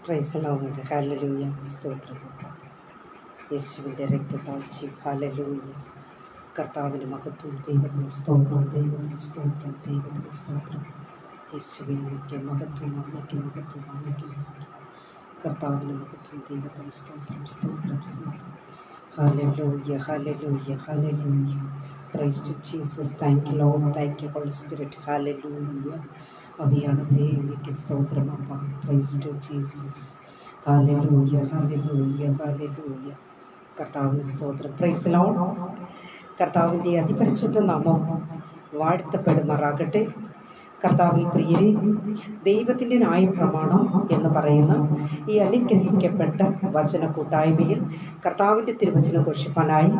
Price Lord. Hallelujah. സ്തോത്രം. യേശുവിൻ്റെ രക്തത്താൽ ഹല്ലേലൂയ. കർത്താവിന് മഹത്വം. ദൈവത്തിന് സ്തോത്രം, ദൈവത്തിന് സ്തോത്രം, ദൈവത്തിന് സ്തോത്രം. യേശുവിനേക്ക് മഹത്വം, അങ്ങേക്ക് മഹത്വം, അങ്ങേക്ക് മഹത്വം. കർത്താവിന് മഹത്വം, ദൈവത്തിന് സ്തോത്രം, സ്തോത്രം, സ്തോത്രം. ഹല്ലേലൂയ, ഹല്ലേലൂയ, ഹല്ലേലൂയ. Praise to Jesus. Thank you Lord, thank you holy Spirit. ഹല്ലേലൂയ. അവിയാണ് ദേവിക്ക് സ്തോത്രം അപ്പ. Praise to Jesus. ഹല്ലേലൂയ, ഹല്ലേലൂയ, ഹല്ലേലൂയ. കർത്താവിന് സ്തോത്രം. Praise Lord. കർത്താവിൻ്റെ അതിപരിശുദ്ധ നാമം വാഴ്ത്തപ്പെടുമാറാകട്ടെ. കർത്താവിൽ പ്രിയരെ, ദൈവത്തിൻ്റെ ന്യായപ്രമാണം എന്ന് പറയുന്ന ഈ അനുഗ്രഹിക്കപ്പെട്ട വചന കൂട്ടായ്മയിൽ കർത്താവിൻ്റെ തിരുവചനം ഘോഷിപ്പാനായി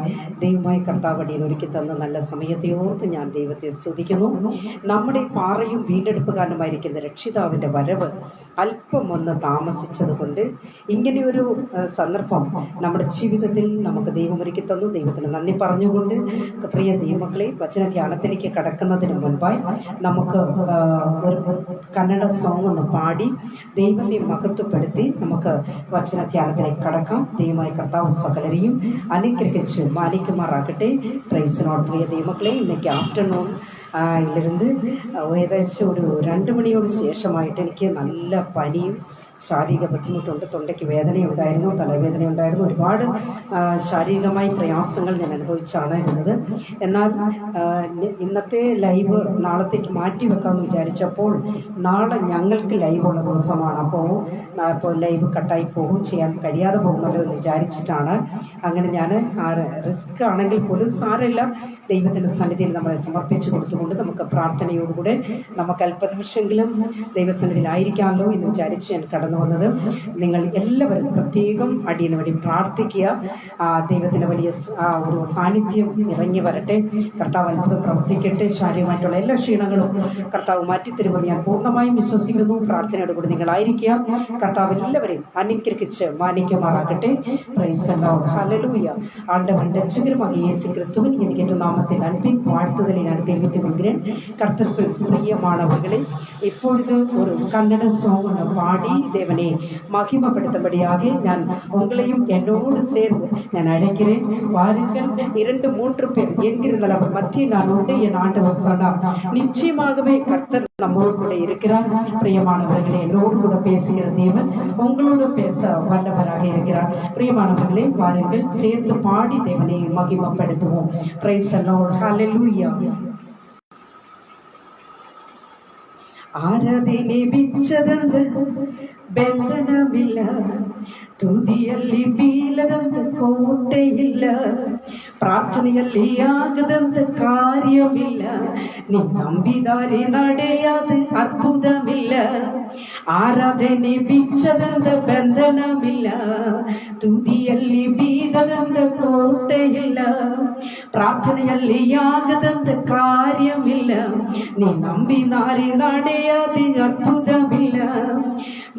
ദൈവമായി കർത്താവ് അടിയിൽ ഒരുക്കി തന്ന നല്ല സമയത്തെ ഓർത്ത് ഞാൻ ദൈവത്തെ സ്തുതിക്കുന്നു. നമ്മുടെ പാറയും വീണ്ടെടുപ്പുകാരനുമായിരിക്കുന്ന രക്ഷിതാവിൻ്റെ വരവ് അല്പം ഒന്ന് താമസിച്ചത് കൊണ്ട് ഇങ്ങനെയൊരു സന്ദർഭം നമ്മുടെ ജീവിതത്തിൽ നമുക്ക് ദൈവം ഒരുക്കി തന്നു. ദൈവത്തിന് നന്ദി പറഞ്ഞുകൊണ്ട് പ്രിയ ദൈവമക്കളെ, വചന ധ്യാനത്തിലേക്ക് കടക്കുന്നതിന് മുൻപായി നമുക്ക് ഒരു കന്നഡ സോങ് ഒന്ന് പാടി ദൈവത്തെ മഹത്വപ്പെടുത്തി നമുക്ക് വചന ധ്യാനത്തിലേക്ക് കടക്കാം. ദൈവമായ കർത്താവ് സകലരെയും അനുഗ്രഹിച്ച് മാനിക്കുമാറാകട്ടെ. Praise Lord. പ്രിയ ദൈവമക്കളെ, ഇന്നേക്ക് ആഫ്റ്റർനൂൺ ഇതിലിருந்து ഏകദേശം ഒരു 2 മണിയോട് ശേഷമായിട്ട് എനിക്ക് നല്ല പനിയും ശാരീരിക ബുദ്ധിമുട്ടുണ്ട്. തൊണ്ടയ്ക്ക് വേദനയുണ്ടായിരുന്നു, തലവേദനയുണ്ടായിരുന്നു, ഒരുപാട് ശാരീരികമായി പ്രയാസങ്ങൾ ഞാൻ അനുഭവിച്ചാണ് ഇരുന്നത്. എന്നാൽ ഇന്നത്തെ ലൈവ് നാളത്തേക്ക് മാറ്റി വെക്കാമെന്ന് വിചാരിച്ചപ്പോൾ നാളെ ഞങ്ങൾക്ക് ലൈവുള്ള ദിവസമാണ്. അപ്പോൾ ലൈവ് കട്ടായി പോകും, ചെയ്യാൻ കഴിയാതെ പോകുമല്ലോ എന്ന് വിചാരിച്ചിട്ടാണ്. അങ്ങനെ ഞാൻ റിസ്ക് ആണെങ്കിൽ പോലും സാരമില്ല, ദൈവത്തിൻ്റെ സന്നിധിയിൽ നമ്മളെ സമർപ്പിച്ചു കൊടുത്തുകൊണ്ട് നമുക്ക് പ്രാർത്ഥനയോടുകൂടെ നമുക്ക് അല്പനിമിഷമെങ്കിലും ദൈവസന്നിധിയിലായിരിക്കാമല്ലോ എന്ന് വിചാരിച്ച് ഞാൻ കടന്നു വന്നത്. നിങ്ങൾ എല്ലാവരും പ്രത്യേകം അടിയന് വേണ്ടി പ്രാർത്ഥിക്കുക. ദൈവത്തിൻ്റെ വലിയ ഒരു സാന്നിധ്യം ഇറങ്ങി വരട്ടെ. കർത്താവ് അത്ഭുതം പ്രവർത്തിക്കട്ടെ. ശാരീരികമായിട്ടുള്ള എല്ലാ ക്ഷീണങ്ങളും കർത്താവ് മാറ്റിത്തരുമെന്ന് ഞാൻ പൂർണ്ണമായും വിശ്വസിക്കുന്നു. പ്രാർത്ഥനയോടുകൂടി നിങ്ങളായിരിക്കുക. കർത്താവ് എല്ലാവരെയും അനുഗ്രഹിച്ച് മാനിക്കുമാറാകട്ടെ. Praise the Lord. ഹല്ലേലൂയ. ആண்டവൻ രക്ഷകരുമായ യേശു ക്രിസ്തുവിൻ എനിക്ക് നാമത്തിൽ അൻപിൻ வாழ்த்துதலை நான் தெரிவித்துக் கொள்கிறேன். கர்த்தருக்குள் பிரியமானவர்களே, இப்பொழுது ஒரு கன்னட சாங் பாடி தேவனை மகிமைப்படுத்தும்படியாக நான் உங்களையும் என்னோடு சேர்ந்து நான் அழைக்கிறேன். வாருங்கள், 2-3 பேர் என்கிறதால் அவர் மத்தியில் நான் உண்டு. என் ஆண்டவர் சொன்னார், நிச்சயமாகவே கர்த்தர் நம்மோடு கூட இருக்கிறார். பிரியமானவர்களே, என்னோடு கூட பேசுகிற தேவன் உங்களோடு பேச வல்லவராக இருக்கிறார். பிரியமானவர்களே, வாருங்கள், சேர்ந்து பாடி தேவனை மகிமைப்படுத்துவோம். Praise the Lord. Hallelujah. ಆರಾಧನೆ ಬಿಚ್ಚದಂದ ಬೆಂದನವಿಲ್ಲ, ತುದಿಯಲ್ಲಿ ಬೀಳದಂತ ಕೋಟೆ ಇಲ್ಲ, ಪ್ರಾರ್ಥನೆಯಲ್ಲಿ ಆಗದಂತ ಕಾರ್ಯವಿಲ್ಲ, ನೀ ನಂಬಿದಾರೆ ನಡೆಯಾದ ಅದ್ಭುತವಿಲ್ಲ. ಆರಾಧನೆ ಬಿಚ್ಚದಂತ ಬಂಧನವಿಲ್ಲ, ತುದಿಯಲ್ಲಿ ಬೀಳದಂತ ಕೋಟೆ ಇಲ್ಲ, ಪ್ರಾರ್ಥನೆಯಲ್ಲಿ ಆಗದಂತ ಕಾರ್ಯವಿಲ್ಲ, ನೀ ನಂಬಿದಾರೆ ನಡೆಯಾದ ಅದ್ಭುತವಿಲ್ಲ.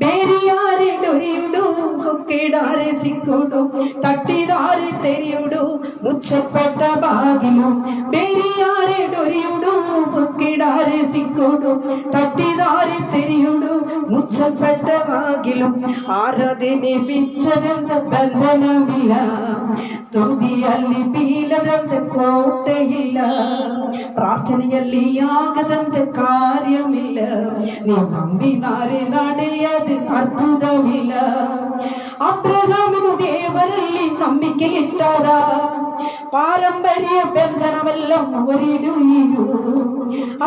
ಬೇರೆ ಯಾರೇ ಡೊರಿಯುಡು, ಹೊಕ್ಕಿಡಾರೆ ಸಿಕ್ಕುಡು, ತಟ್ಟಿದಾರೆ ತೆರೆಯುಡು, ಮುಚ್ಚಲ್ಪಟ್ಟ ಬಾಗಿಲು. ಬೇರೆ ಯಾರೇ ಡೊರಿಯುಡು, ಹೊಕ್ಕಿಡಾರೆ ಸಿಕ್ಕುಡು, ತಟ್ಟಿದಾರೆ ತೆರೆಯುಡು, ಮುಚ್ಚಲ್ಪಟ್ಟ ಬಾಗಿಲು. ಆರಾಧನೆ ಬಿಚ್ಚದಂತ ಬಂಧನವಿಲ್ಲ, ಸ್ತುತಿಯಲ್ಲಿ ಬೀಳದಂತ ಕೋಟೆ ಇಲ್ಲ, ಪ್ರಾರ್ಥನೆಯಲ್ಲಿ ಆಗದಂತ ಕಾರ್ಯವಿಲ್ಲ, ನೀವು ನಂಬಿನಾರೆ ನಡೆಯದು ಅದ್ಭುತವಿಲ್ಲ. ಅಬ್ರಹಾಮನು ದೇವರಲ್ಲಿ ನಂಬಿಕೆ ಇಟ್ಟಾರ, ಪಾರಂಪರ್ಯ ಬಂಧನವೆಲ್ಲ ಮುರಿದು.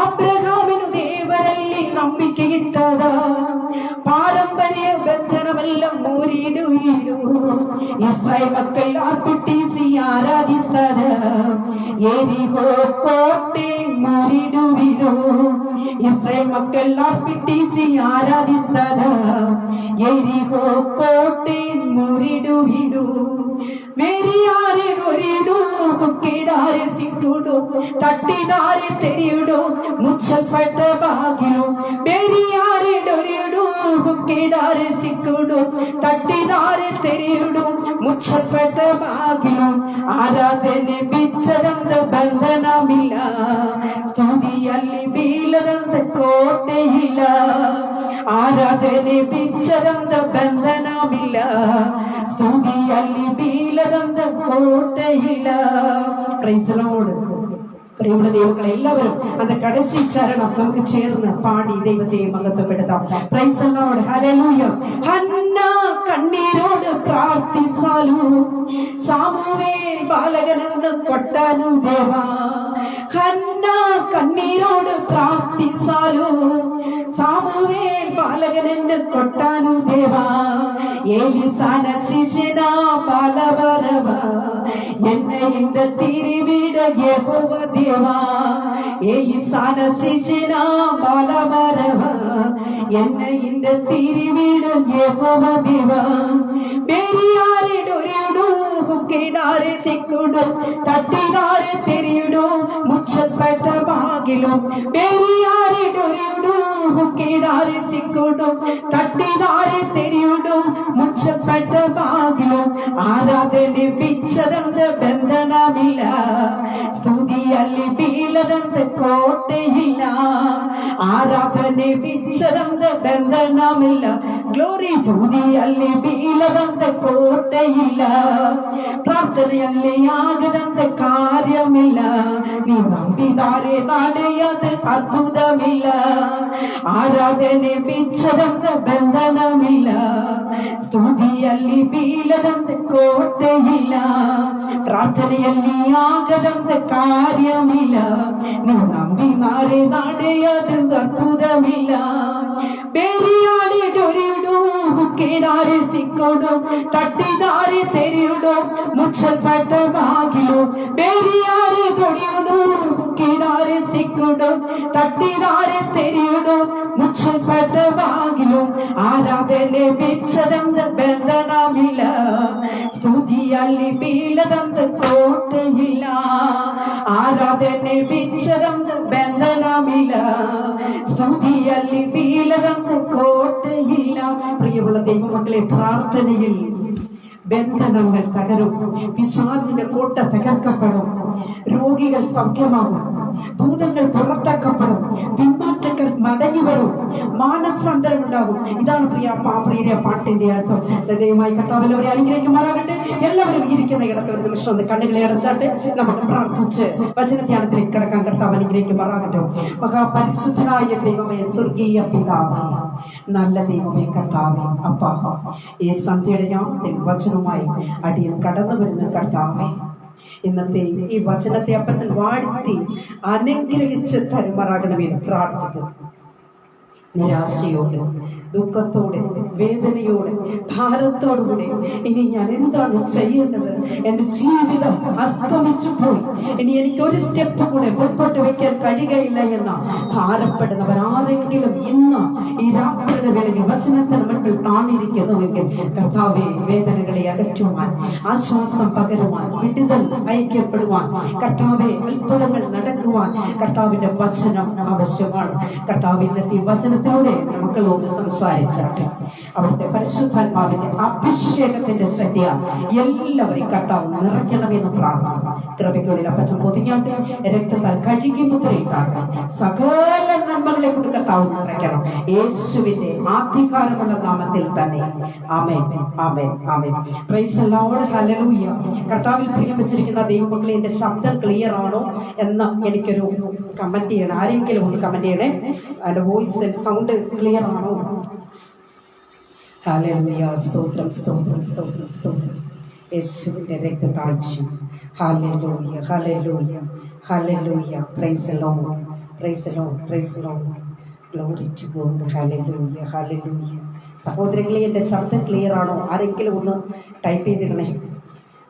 ಅಬ್ರಹಾಮನು ದೇವರಲ್ಲಿ ನಂಬಿಕೆ ಇಟ್ಟಾರ, പാരമ്പര്യ ബന്ധനമെല്ലാം മുറിയിടു. ഇസ്രായേൽ മക്കൾ ആർപ്പിട്ടീസി ആരാധിസ്തര, എരിഹോ കോട്ടೆ മുറിടുവിടു. ഇസ്രായേൽ മക്കൾ ആർപ്പിട്ടീസി ആരാധിസ്തര, എരിഹോ കോട്ടೆ മുറിടുവിടു. വേരിയാരെ ഒരിടു, കുക്കിടാരെ സിക്കുടു, തട്ടിടാരെ തെരിയുടു, മുച്ചൽപ്പെട്ട ബാಗಿಲು. ಬೇರಿಯಾರೆ ಡೊರಿಯುಡು, ಹುಕ್ಕಿದಾರೆ ಸಿಕ್ಕುಡು, ತಟ್ಟಿದಾರೆ ತೆರೆಯುಡು, ಮುಚ್ಚಲ್ಪಟ್ಟ ಬಾಗಿಲು. ಆರಾಧನೆ ಬಿಚ್ಚದಂತ ಬಂಧನವಿಲ್ಲ, ಸ್ತುತಿಯಲ್ಲಿ ಬೀಳದಂತ ಕೋಟೆ ಇಲ್ಲ, ആരാധനെ പിച്ചതന്ത ബന്ധനമില്ല, സ്തുതിയല്ലി ബീലതന്ത കോട്ടയില്ല. Praise Lord. പ്രിയമുള്ള ദൈവങ്ങളെ, എല്ലാവരും அந்த கடைசி சரணம் നമുക്ക് ചേർന്ന് പാടി ദൈവത്തെ മഹത്വപ്പെടുത്താം. Praise Lord. ഹല്ലേലൂയ. ഹന്ന കണ്ണീരോട് പ്രാർത്ഥിച്ചാലു സാമുവേൽ ബാലകനെന്ന് കൊട്ടാനു ദേവാ. ഹന്ന കണ്ണീരോട് പ്രാർത്ഥിച്ചാലു സാമുവേൽ ബാലകനെന്ന് കൊട്ടാനു ദേവാ. ഏലിസാന ശിശുന ബാലവരവ എന്നെ இந்த തിരുവിട യഹോവ ദേവാ. ഏലിസാന ശിശുന ബാലവരവ എന്നെ இந்த തിരുവിട യഹോവ ദേവാ. പെരിയാരിടൊരിടു ഹുക്കിടാരെ സിക്കുടു തട്ടിടാരെ തെരിയിടു മുച്ചപ്പെട്ട ഭാഗിലും. പെരിയാരിടൊരിടു ഹുക്കിടാരെ സിക്കുടു തട്ടിടാരെ തെരിയിടു മുച്ചപ്പെട്ട ഭാഗിലും. ആരാധനെ പിച്ചതന്ത ബന്ധനമില്ല, സ്തുതിയല്ലി ബീലതന്ത കോട്ടയില്ല. ആരാധനെ പിച്ചതന്ത ബന്ധനമില്ല, ഗ്ലോറി സ്തുതിയല്ലി ബീലതന്ത കോട്ടയില്ല. പ്രാർത്ഥനയല്ലേ യാഗതന്ത കാര്യമില്ല, നീ നമ്പിതാരെ നടയത് അത്ഭുതമില്ല. ആരാധനെ പിച്ചതന്ത ബന്ധനമില്ല, സ്തുതിയല്ലി ബീലതന്ത കോട്ടയില്ല. പ്രാർത്ഥനയല്ലി യാഗതന്ത കാര്യമില്ല, നീ നമ്പിതാരെ നടയത് അത്ഭുതമില്ല. പെരിയാടിടൊരിടു ഹുക്കിടാരെ സിക്കുടു തട്ടിടാരെ തെരിയിടു മുച്ചപ്പെട്ട ഭാഗിലു. പെരിയാടിടൊരിടു ഹുക്കിടാരെ സിക്കുടു തട്ടിടാരെ തെരിയിടു മുച്ചപ്പെട്ട ഭാഗിലു. ആരാധനെ പിച്ചതന്ത ബന്ധനമില്ല, സ്തുതിയല്ലി ബീലതന്ത കോട്ടയില്ല. ആരാധനെ പിച്ചതന്ത ബന്ധനമില്ല, സ്തുതിയല്ലി ബീലതന്ത കോട്ടയില്ല. പ്രിയമുള്ള ദൈവമക്കളെ, പ്രാർത്ഥനയിൽ ബന്ധനങ്ങൾ തകരും, പിശാചിന്റെ കോട്ട തകർക്കപ്പെടും, രോഗികൾ സൗഖ്യമാകും, ഭൂതങ്ങൾ പുറത്താക്കപ്പെടും, പിന്മാറ്റക്കാർ മടങ്ങി വരും, മാനസാന്തരം ഉണ്ടാകും. ഇതാണ് പ്രിയ പാട്ടിന്റെ അർത്ഥം. ദൈവമായി കർത്താവെല്ലാവരെ അനുഗ്രഹിക്കുമാറാകട്ടെ. എല്ലാവരും ഇരിക്കുന്ന ഇടത്ത് ഒരു നിമിഷം ഒന്ന് കണ്ണുകളെ അടച്ചാട്ട് നമുക്ക് പ്രാർത്ഥിച്ച് വചനധ്യാനത്തിലേക്ക് കിടക്കാൻ കർത്താവ് അനുഗ്രഹിക്കുമാറാകട്ടെ. മഹാപരിശുദ്ധനായ ദൈവമേ, സ്വർഗീയ പിതാവേ, നല്ല ദൈവമേ, കർത്താവേ, അപ്പാ, ഈ സന്ധ്യയുടെ യാമത്തിൽ വചനവുമായി അടിയൻ കടന്നു വരുന്ന കർത്താവേ, ഇന്നത്തെ ഈ വചനത്തെ അപ്പച്ചൻ വാഴ്ത്തി അനുഗ്രഹിച്ച് തരുമാറാകണമെന്ന് പ്രാർത്ഥിക്കുന്നു. നിരാശയോടെ, ദുഃഖത്തോടെ, വേദനയോടെ, ഭാരത്തോടുകൂടെ ഇനി ഞാൻ എന്താണ് ചെയ്യേണ്ടത്? എന്റെ ജീവിതം അസ്തമിച്ചു പോയി, ഇനി എനിക്ക് ഒരു സ്റ്റെപ്പ് കൂടെ മുൻപോട്ട് വെക്കാൻ കഴിയുകയില്ല എന്ന ഭാരപ്പെടുന്നവരാരെങ്കിലും ഇന്ന് ഈ രാത്രിയുടെ വേളയിൽ വചനത്തിന് മുൻപിൽ താണിരിക്കുന്നുവെങ്കിൽ കർത്താവെ, വേദനകളെ അകറ്റുവാൻ, ആശ്വാസം പകരുവാൻ, വിടുതൽ ഐക്യപ്പെടുവാൻ, കർത്താവെ, അത്ഭുതങ്ങൾ നടക്കുവാൻ കർത്താവിന്റെ വചനം ആവശ്യമാണ്. കർത്താവിന്റെ ഈ വചനത്തിലൂടെ മക്കളോട് സംസാരിച്ചാട്ടെ. അവിടുത്തെ പരിശുദ്ധാത്മാവിന്റെ അഭിഷേകത്തിന്റെ ശക്തിയ എല്ലാവരെയും കർത്താവ് നിറയ്ക്കണമെന്ന് പ്രാർത്ഥന. കൃപയ്ക്കുള്ളിൽ അപ്പച്ചൻ പൊതിഞ്ഞാട്ടെ, രക്തത്താൽ കഴുകി മുദ്രയിട്ടാട്ടെ, സകല നന്മകളെ കൊണ്ട് കർത്താവ് നിറയ്ക്കണം. യേശുവിന്റെ ആധികാരമുള്ള നാമത്തിൽ തന്നെ. ആമേൻ, ആമേൻ, ആമേൻ. Praise the Lord. ഹല്ലേലൂയ. കർത്താവിൽ പ്രിയം വെച്ചിരിക്കുന്ന ദൈവമക്കളെ, എന്റെ ശബ്ദം ക്ലിയർ ആണോ എന്ന് എനിക്കൊരു കമന്റ് ചെയ്യണം. ആരെങ്കിലും ഒന്ന് കമന്റ് ചെയ്യണേ. എന്റെ വോയിസ് സൗണ്ട് ക്ലിയർ ആണോ? ഹല്ലേലൂയ. സ്തോത്രം, സ്തോത്രം, സ്തോത്രം, സ്തോത്രം. യേശുവിന്റെ രക്തസാക്ഷ്യം. ഹല്ലേലൂയ, ഹല്ലേലൂയ, ഹല്ലേലൂയ. Praise the Lord, praise the Lord, praise the Lord. Glory to God. ഹല്ലേലൂയ, ഹല്ലേലൂയ. സഹോദരങ്ങളെ, എന്റെ ശബ്ദം ക്ലിയർ ആണോ? ആരെങ്കിലും ഒന്ന് ടൈപ്പ് ചെയ്തിരണേ.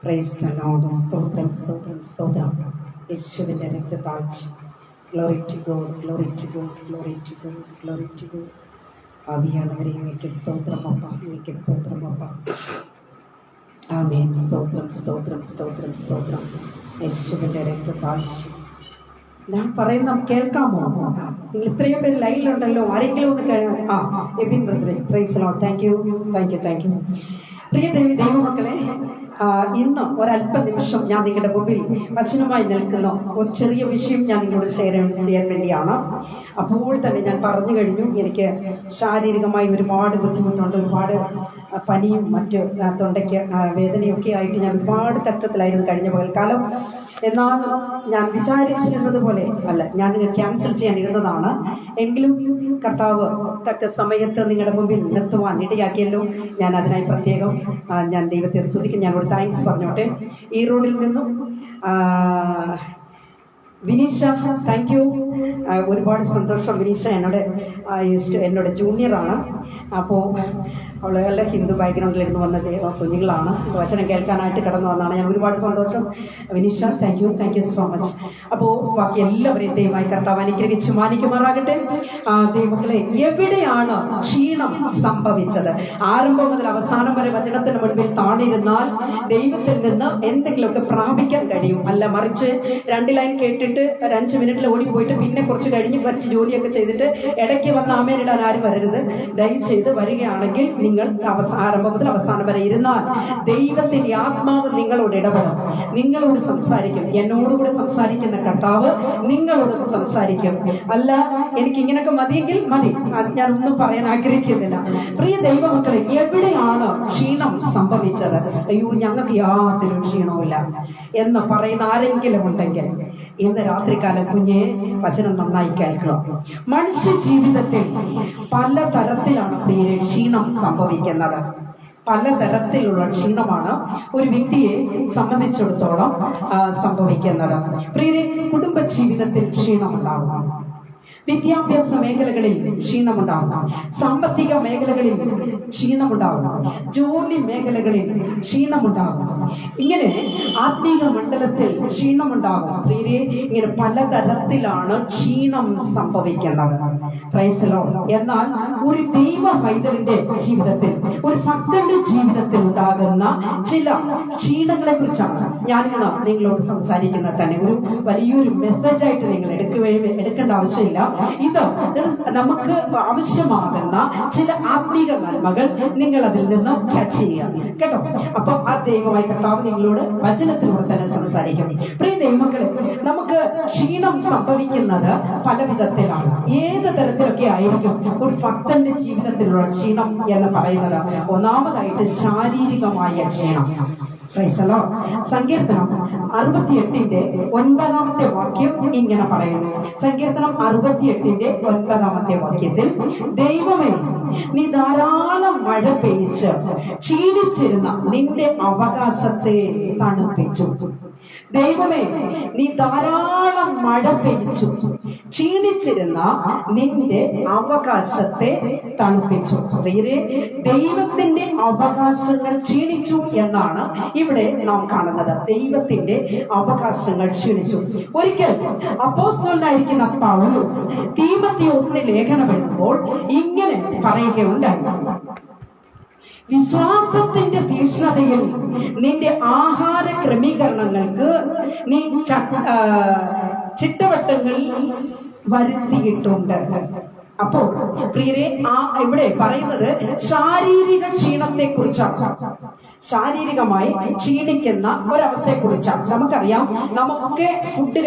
Praise the Lord. സ്തോത്രം, സ്തോത്രം, സ്തോത്രം. യേശുവിന്റെ രക്തസാക്ഷ്യം. Glory to God, glory to God, glory to God, glory to God. ആവിയാനവരെ എനിക്ക് സ്തോത്രമപ്പ, എനിക്ക് സ്തോത്രമപ്പ. ആമേൻ. സ്തോത്രം, സ്തോത്രം, സ്തോത്രം, സ്തോത്രം. യേശുവിന്റെ രക്തസാക്ഷ്യം. ഞാൻ പറയുന്ന കേൾക്കാമോ? നിങ്ങൾ ഇത്രയും പേര് ലൈനിലുണ്ടല്ലോ, ആരെങ്കിലും ഒന്ന് എബിൻ ബ്രദറെ, praise the Lord. Thank you, thank you, thank you. പ്രിയ ദൈവമക്കളെ, ഇന്ന് ഒരല്പ നിമിഷം ഞാൻ നിങ്ങളുടെ മുമ്പിൽ വചനമായി നിൽക്കുന്ന ഒരു ചെറിയ വിഷയം ഞാൻ നിങ്ങളോട് ഷെയർ ചെയ്യാൻ വേണ്ടിയാണ്. അപ്പോൾ തന്നെ ഞാൻ പറഞ്ഞു കഴിഞ്ഞു, എനിക്ക് ശാരീരികമായി ഒരുപാട് ബുദ്ധിമുട്ടുണ്ട്, ഒരുപാട് പനിയും മറ്റ് തൊണ്ടയ്ക്ക് വേദനയൊക്കെ ആയിട്ട് ഞാൻ ഒരുപാട് കഷ്ടത്തിലായിരുന്നു കഴിഞ്ഞ പകൽക്കാലം. എന്നാൽ ഞാൻ വിചാരിച്ചിരുന്നത് പോലെ അല്ല, ഞാൻ ക്യാൻസൽ ചെയ്യാനിരുന്നതാണ്. എങ്കിലും കർത്താവ് തക്ക സമയത്ത് നിങ്ങളുടെ മുമ്പിൽ നിർത്തുവാൻ ഇടയാക്കിയല്ലോ. ഞാൻ അതിനായി പ്രത്യേകം ഞാൻ ദൈവത്തെ സ്തുതിക്കും. ഞാൻ ഒരു താങ്ക്സ് പറഞ്ഞോട്ടെ. ഈ റോഡിൽ നിന്നും വിനീഷ, താങ്ക് യു. ഒരുപാട് സന്തോഷം. വിനീഷ എന്നോട് ജൂനിയറാണ്. അപ്പോൾ അവളെല്ലാം ഹിന്ദു ബാക്ക്ഗ്രൗണ്ടിലിരുന്ന് വന്ന കുഞ്ഞുങ്ങളാണ്. വചനം കേൾക്കാനായിട്ട് കടന്നു വന്നതാണ്. ഞാൻ ഒരുപാട് സന്തോഷം. Vineesha, thank you so much. അപ്പോൾ ബാക്കി എല്ലാവരെയും ദൈവമായി കർത്താവ് അനുഗ്രഹിച്ച് മാനിക്കുമാറാകട്ടെ. ദൈവങ്ങളെ, എവിടെയാണ് ക്ഷീണം സംഭവിച്ചത്? ആരംഭം മുതൽ അവസാനം വരെ വചനത്തിന് മുൻപിൽ താണിരുന്നാൽ ദൈവത്തിൽ നിന്ന് എന്തെങ്കിലുമൊക്കെ പ്രാപിക്കാൻ കഴിയും. അല്ല മറിച്ച് 2 ലൈൻ കേട്ടിട്ട് ഒരു 5 മിനിറ്റിൽ ഓടിപ്പോയിട്ട് പിന്നെ കുറച്ച് കഴിഞ്ഞ് മറ്റ് ജോലിയൊക്കെ ചെയ്തിട്ട് ഇടയ്ക്ക് വന്ന് ആമേനിടാൻ ആരും വരരുത്. ദയചെയ്ത് വരികയാണെങ്കിൽ നിങ്ങൾ ആരംഭം മുതൽ അവസാനം വരെ ഇരുന്നാൽ ദൈവത്തിന്റെ ആത്മാവ് നിങ്ങളോട് ഇടപെടും, നിങ്ങളോട് സംസാരിക്കും. എന്നോടുകൂടെ സംസാരിക്കുന്ന കർത്താവ് നിങ്ങളോട് സംസാരിക്കും. അല്ല എനിക്ക് ഇങ്ങനെയൊക്കെ മതിയെങ്കിൽ മതി, ഞാൻ ഒന്നും പറയാൻ ആഗ്രഹിക്കുന്നില്ല. പ്രിയ ദൈവമക്കളെ, എവിടെയാണ് ക്ഷീണം സംഭവിച്ചത്? അയ്യോ, ഞങ്ങൾക്ക് യാതൊരു ക്ഷീണവുമില്ല എന്ന് പറയുന്ന ആരെങ്കിലും ഉണ്ടെങ്കിൽ ഇന്ന് രാത്രികാലം കുഞ്ഞെ വചനം നന്നായി കേൾക്കുക. മനുഷ്യ ജീവിതത്തിൽ പലതരത്തിലാണ് പ്രിയരെ ക്ഷീണം സംഭവിക്കുന്നത്. പലതരത്തിലുള്ള ക്ഷീണമാണ് ഒരു വ്യക്തിയെ സംബന്ധിച്ചിടത്തോളം സംഭവിക്കുന്നത്. പ്രിയരെ, കുടുംബ ജീവിതത്തിൽ ക്ഷീണമുണ്ടാകും, വിദ്യാഭ്യാസ മേഖലകളിൽ ക്ഷീണമുണ്ടാകും, സാമ്പത്തിക മേഖലകളിൽ ക്ഷീണമുണ്ടാകും, ജോലി മേഖലകളിൽ ക്ഷീണമുണ്ടാകും, ഇങ്ങനെ ആത്മീക മണ്ഡലത്തിൽ ക്ഷീണമുണ്ടാകും. പ്രിയരെ, ഇങ്ങനെ പലതരത്തിലാണ് ക്ഷീണം സംഭവിക്കുന്നത്. Price the Lord. എന്നാൽ ഒരു ദൈവ പൈതലിന്റെ ജീവിതത്തിൽ, ഒരു ഭക്തന്റെ ജീവിതത്തിൽ ഉണ്ടാകുന്ന ചില ക്ഷീണങ്ങളെ കുറിച്ചാണ് ഞാനിന്ന് നിങ്ങളോട് സംസാരിക്കുന്നത്. തന്നെ ഒരു വലിയൊരു മെസ്സേജായിട്ട് നിങ്ങൾ എടുക്കേണ്ട ആവശ്യമില്ല. ഇത് നമുക്ക് ആവശ്യമാകുന്ന ചില ആത്മീക നന്മകൾ നിങ്ങൾ അതിൽ നിന്ന് ക്യാച്ച് ചെയ്യുക, കേട്ടോ. അപ്പൊ ആ ദൈവമായി കർത്താവ് നിങ്ങളോട് വചനത്തിലൂടെ തന്നെ സംസാരിക്കും. പ്രിയ ദൈവമക്കളെ, നമുക്ക് ക്ഷീണം സംഭവിക്കുന്നത് പല വിധത്തിലാണ്. ഏത് തരത്തിലൊക്കെ ആയിരിക്കും ഒരു ഭക്തന്റെ ജീവിതത്തിലുള്ള ക്ഷീണം എന്ന് പറയുന്നത്? ഒന്നാമതായിട്ട് ശാരീരികമായ ക്ഷീണം. സങ്കീർത്തനം 68-ന്റെ 9-ാമത്തെ വാക്യം ഇങ്ങനെ പറയുന്നു. സങ്കീർത്തനം 68-ന്റെ 9-ാമത്തെ വാക്യത്തിൽ, ദൈവമേ, നീ ധാരാളം മഴ പെയ്ച്ച് ക്ഷീണിച്ചിരുന്ന നിന്റെ അവകാശത്തെ തണുപ്പിച്ചു. ദൈവമേ, നീ ധാരാളം മഴ പെയ്ച്ചു ക്ഷീണിച്ചിരുന്ന നിന്റെ അവകാശത്തെ തണുപ്പിച്ചു. പ്രിയരെ, ദൈവത്തിന്റെ അവകാശങ്ങൾ ക്ഷീണിച്ചു എന്നാണ് ഇവിടെ നാം കാണുന്നത്. ദൈവത്തിന്റെ അവകാശങ്ങൾ ക്ഷീണിച്ചു. ഒരിക്കൽ അപ്പോസ്തലനായിരിക്കുന്ന പൗലോസ് തീമോഥെയോസിന് ലേഖനം എഴുതുമ്പോൾ ഇങ്ങനെ പറയുകയുണ്ടായി, വിശ്വാസത്തിന്റെ തീക്ഷ്ണതയിൽ നിന്റെ ആഹാര ക്രമീകരണങ്ങൾക്ക് നീ ചിട്ടവട്ടങ്ങൾ വരുത്തിയിട്ടുണ്ട്. അപ്പോൾ പ്രിയരെ, ഇവിടെ പറയുന്നത് ശാരീരിക ക്ഷീണത്തെ കുറിച്ചാണ്. ശാരീരികമായി ക്ഷീണിക്കുന്ന ഒരവസ്ഥയെ കുറിച്ചാണ്. നമുക്കറിയാം, നമുക്ക് ഫുഡ്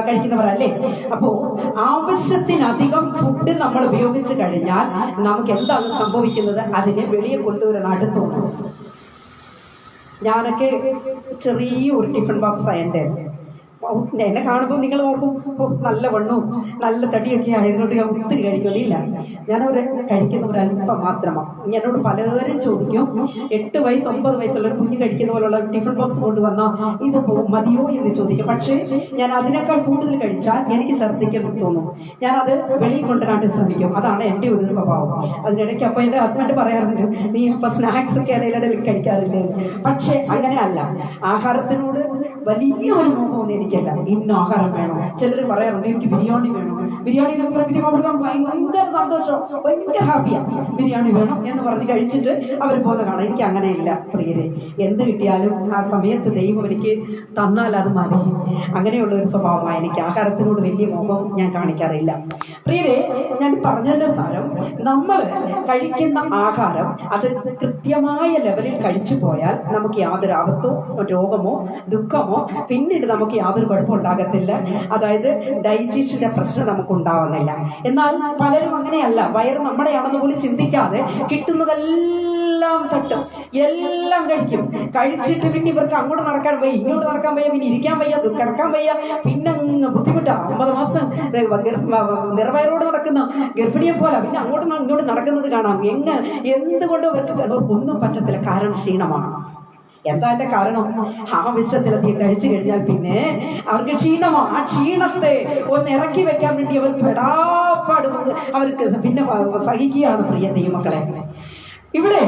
കഴിക്കുന്നവരല്ലേ. അപ്പോ ആവശ്യത്തിനധികം ഫുഡ് നമ്മൾ ഉപയോഗിച്ച് കഴിഞ്ഞാൽ നമുക്ക് എന്താണ് സംഭവിക്കുന്നത്? അതിനെ വെളിയെ കൊണ്ടുവരാൻ അടുത്തുണ്ട്. ഞാനൊക്കെ ചെറിയൊരു ടിഫിൻ ബോക്സ് ആയതിൻ്റെ എന്നെ കാണുമ്പോൾ നിങ്ങൾ ഓർക്കും, നല്ല വണ്ണവും നല്ല തടിയൊക്കെ ആയതുകൊണ്ട് ഞാൻ ഒത്തിരി കഴിക്കുന്നില്ല. ഞാനവരെ കഴിക്കുന്നവരല്പം മാത്രമാണ്. എന്നോട് പലരും ചോദിക്കും, 8 വയസ്സ് 9 വയസ്സുള്ള ഒരു കുഞ്ഞ് കഴിക്കുന്ന പോലുള്ള ടിഫിൻ ബോക്സ് കൊണ്ടുവന്നാൽ ഇത് മതിയോ എന്ന് ചോദിക്കും. പക്ഷേ ഞാൻ അതിനേക്കാൾ കൂടുതൽ കഴിച്ചാൽ എനിക്ക് ഛർദ്ദിക്കാൻ തോന്നും. ഞാനത് വെളിയിൽ കൊണ്ടുവരാണ്ട് ശ്രമിക്കും. അതാണ് എൻ്റെ ഒരു സ്വഭാവം. അതിനിടയ്ക്ക് അപ്പൊ എൻ്റെ ഹസ്ബൻഡ് പറയാറുണ്ട്, നീ ഇപ്പൊ സ്നാക്സ് ഒക്കെ ഇടയിലിടയിൽ കഴിക്കാറില്ലേ? പക്ഷെ അങ്ങനെയല്ല. ആഹാരത്തിനോട് വലിയ ഒരു മോഹമൊന്നും എനിക്കല്ല. ഇന്ന ആഹാരം വേണം. ചിലർ പറയാറുണ്ട്, എനിക്ക് ബിരിയാണി വേണം. ബിരിയാണി ഭയങ്കര സന്തോഷം, ഭയങ്കര ഹാപ്പിയാണ്. ബിരിയാണി വേണം എന്ന് പറഞ്ഞ് കഴിച്ചിട്ട് അവർ പോകുന്ന കാണാം. എനിക്ക് അങ്ങനെയില്ല പ്രിയരെ. എന്ത് കിട്ടിയാലും ആ സമയത്ത് ദൈവം എനിക്ക് തന്നാൽ അത് മതി. അങ്ങനെയുള്ള ഒരു സ്വഭാവമാണ് എനിക്ക്. ആഹാരത്തിനോട് വലിയ മോഹം ഞാൻ കാണിക്കാറില്ല. പ്രിയരെ, ഞാൻ പറഞ്ഞതിന്റെ സാരം, നമ്മൾ കഴിക്കുന്ന ആഹാരം അത് കൃത്യമായ ലെവലിൽ കഴിച്ചു പോയാൽ നമുക്ക് യാതൊരു ആപത്തോ രോഗമോ ദുഃഖമോ പിന്നീട് നമുക്ക് യാതൊരു കുഴപ്പം ഉണ്ടാകത്തില്ല. അതായത് ഡൈജഷന്റെ പ്രശ്നം നമുക്ക് ഉണ്ടാവുന്നില്ല. എന്നാൽ പലരും അങ്ങനെയല്ല. വയറ് നമ്മുടെയാണെന്ന് പോലും ചിന്തിക്കാതെ കിട്ടുന്നതെല്ലാം തട്ടും, എല്ലാം കഴിക്കും. കഴിച്ചിട്ട് പിന്നെ ഇവർക്ക് അങ്ങോട്ട് നടക്കാൻ വയ്യ, ഇങ്ങോട്ട് നടക്കാൻ വയ്യ, പിന്നെ ഇരിക്കാൻ വയ്യ, കിടക്കാൻ വയ്യ, പിന്നെ ബുദ്ധിമുട്ടാ. 50 മാസം നിറവയറോട് നടക്കുന്ന ഗർഭിണിയെ പോലെ പിന്നെ അങ്ങോട്ടും ഇങ്ങോട്ട് നടക്കുന്നത് കാണാം. എന്തുകൊണ്ട് അവർക്ക് ഒന്നും പറ്റത്തില്ല. കാരണം ക്ഷീണമാണ്. എന്താ എന്റെ കാരണം? ആവശ്യത്തിലധികം കഴിച്ചു കഴിഞ്ഞാൽ പിന്നെ അവർക്ക് ക്ഷീണമാണ്. ആ ക്ഷീണത്തെ ഒന്ന് ഇറക്കി വെക്കാൻ വേണ്ടി അവർ പെടാപ്പാടുന്നത് അവർക്ക് പിന്നെ സഹിക്കുകയാണ്. പ്രിയ ദൈവമക്കളെ, ഇവിടെ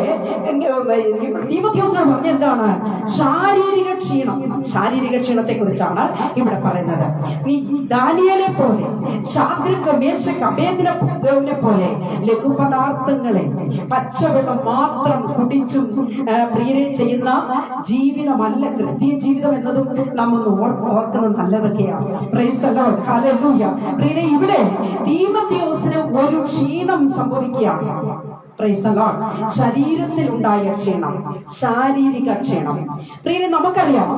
തീമോഥെയോസിനോട് പറഞ്ഞ എന്താണ്? ശാരീരിക ക്ഷീണം. ശാരീരിക ക്ഷീണത്തെ കുറിച്ചാണ് ഇവിടെ പറയുന്നത്. നീ ദാനിയേലെ പോലെ, ശാദ്രക്ക്, മേശക്ക്, അബേദ്നെഗോവിനെ പോലെ ലഘുപദാർത്ഥങ്ങളെ പച്ചവെള്ളം മാത്രം കുടിച്ചും പ്രിയരെ ചെയ്യുന്ന ജീവിതമല്ല ക്രിസ്തീയ ജീവിതം എന്നതും നമ്മൾ ഓർക്കുന്നത് നല്ലതൊക്കെയാണ്. പ്രൈസ് ദി ലോർഡ്, ഹല്ലേലൂയ. പ്രിയരെ, ഇവിടെ തീമോഥെയോസിന് ഒരു ക്ഷീണം സംഭവിക്കുകയാണ്. Praise the Lord. ശരീരത്തിൽ ഉണ്ടായ ക്ഷീണം, ശാരീരിക ക്ഷീണം. പ്രിയരെ, നമുക്കറിയാം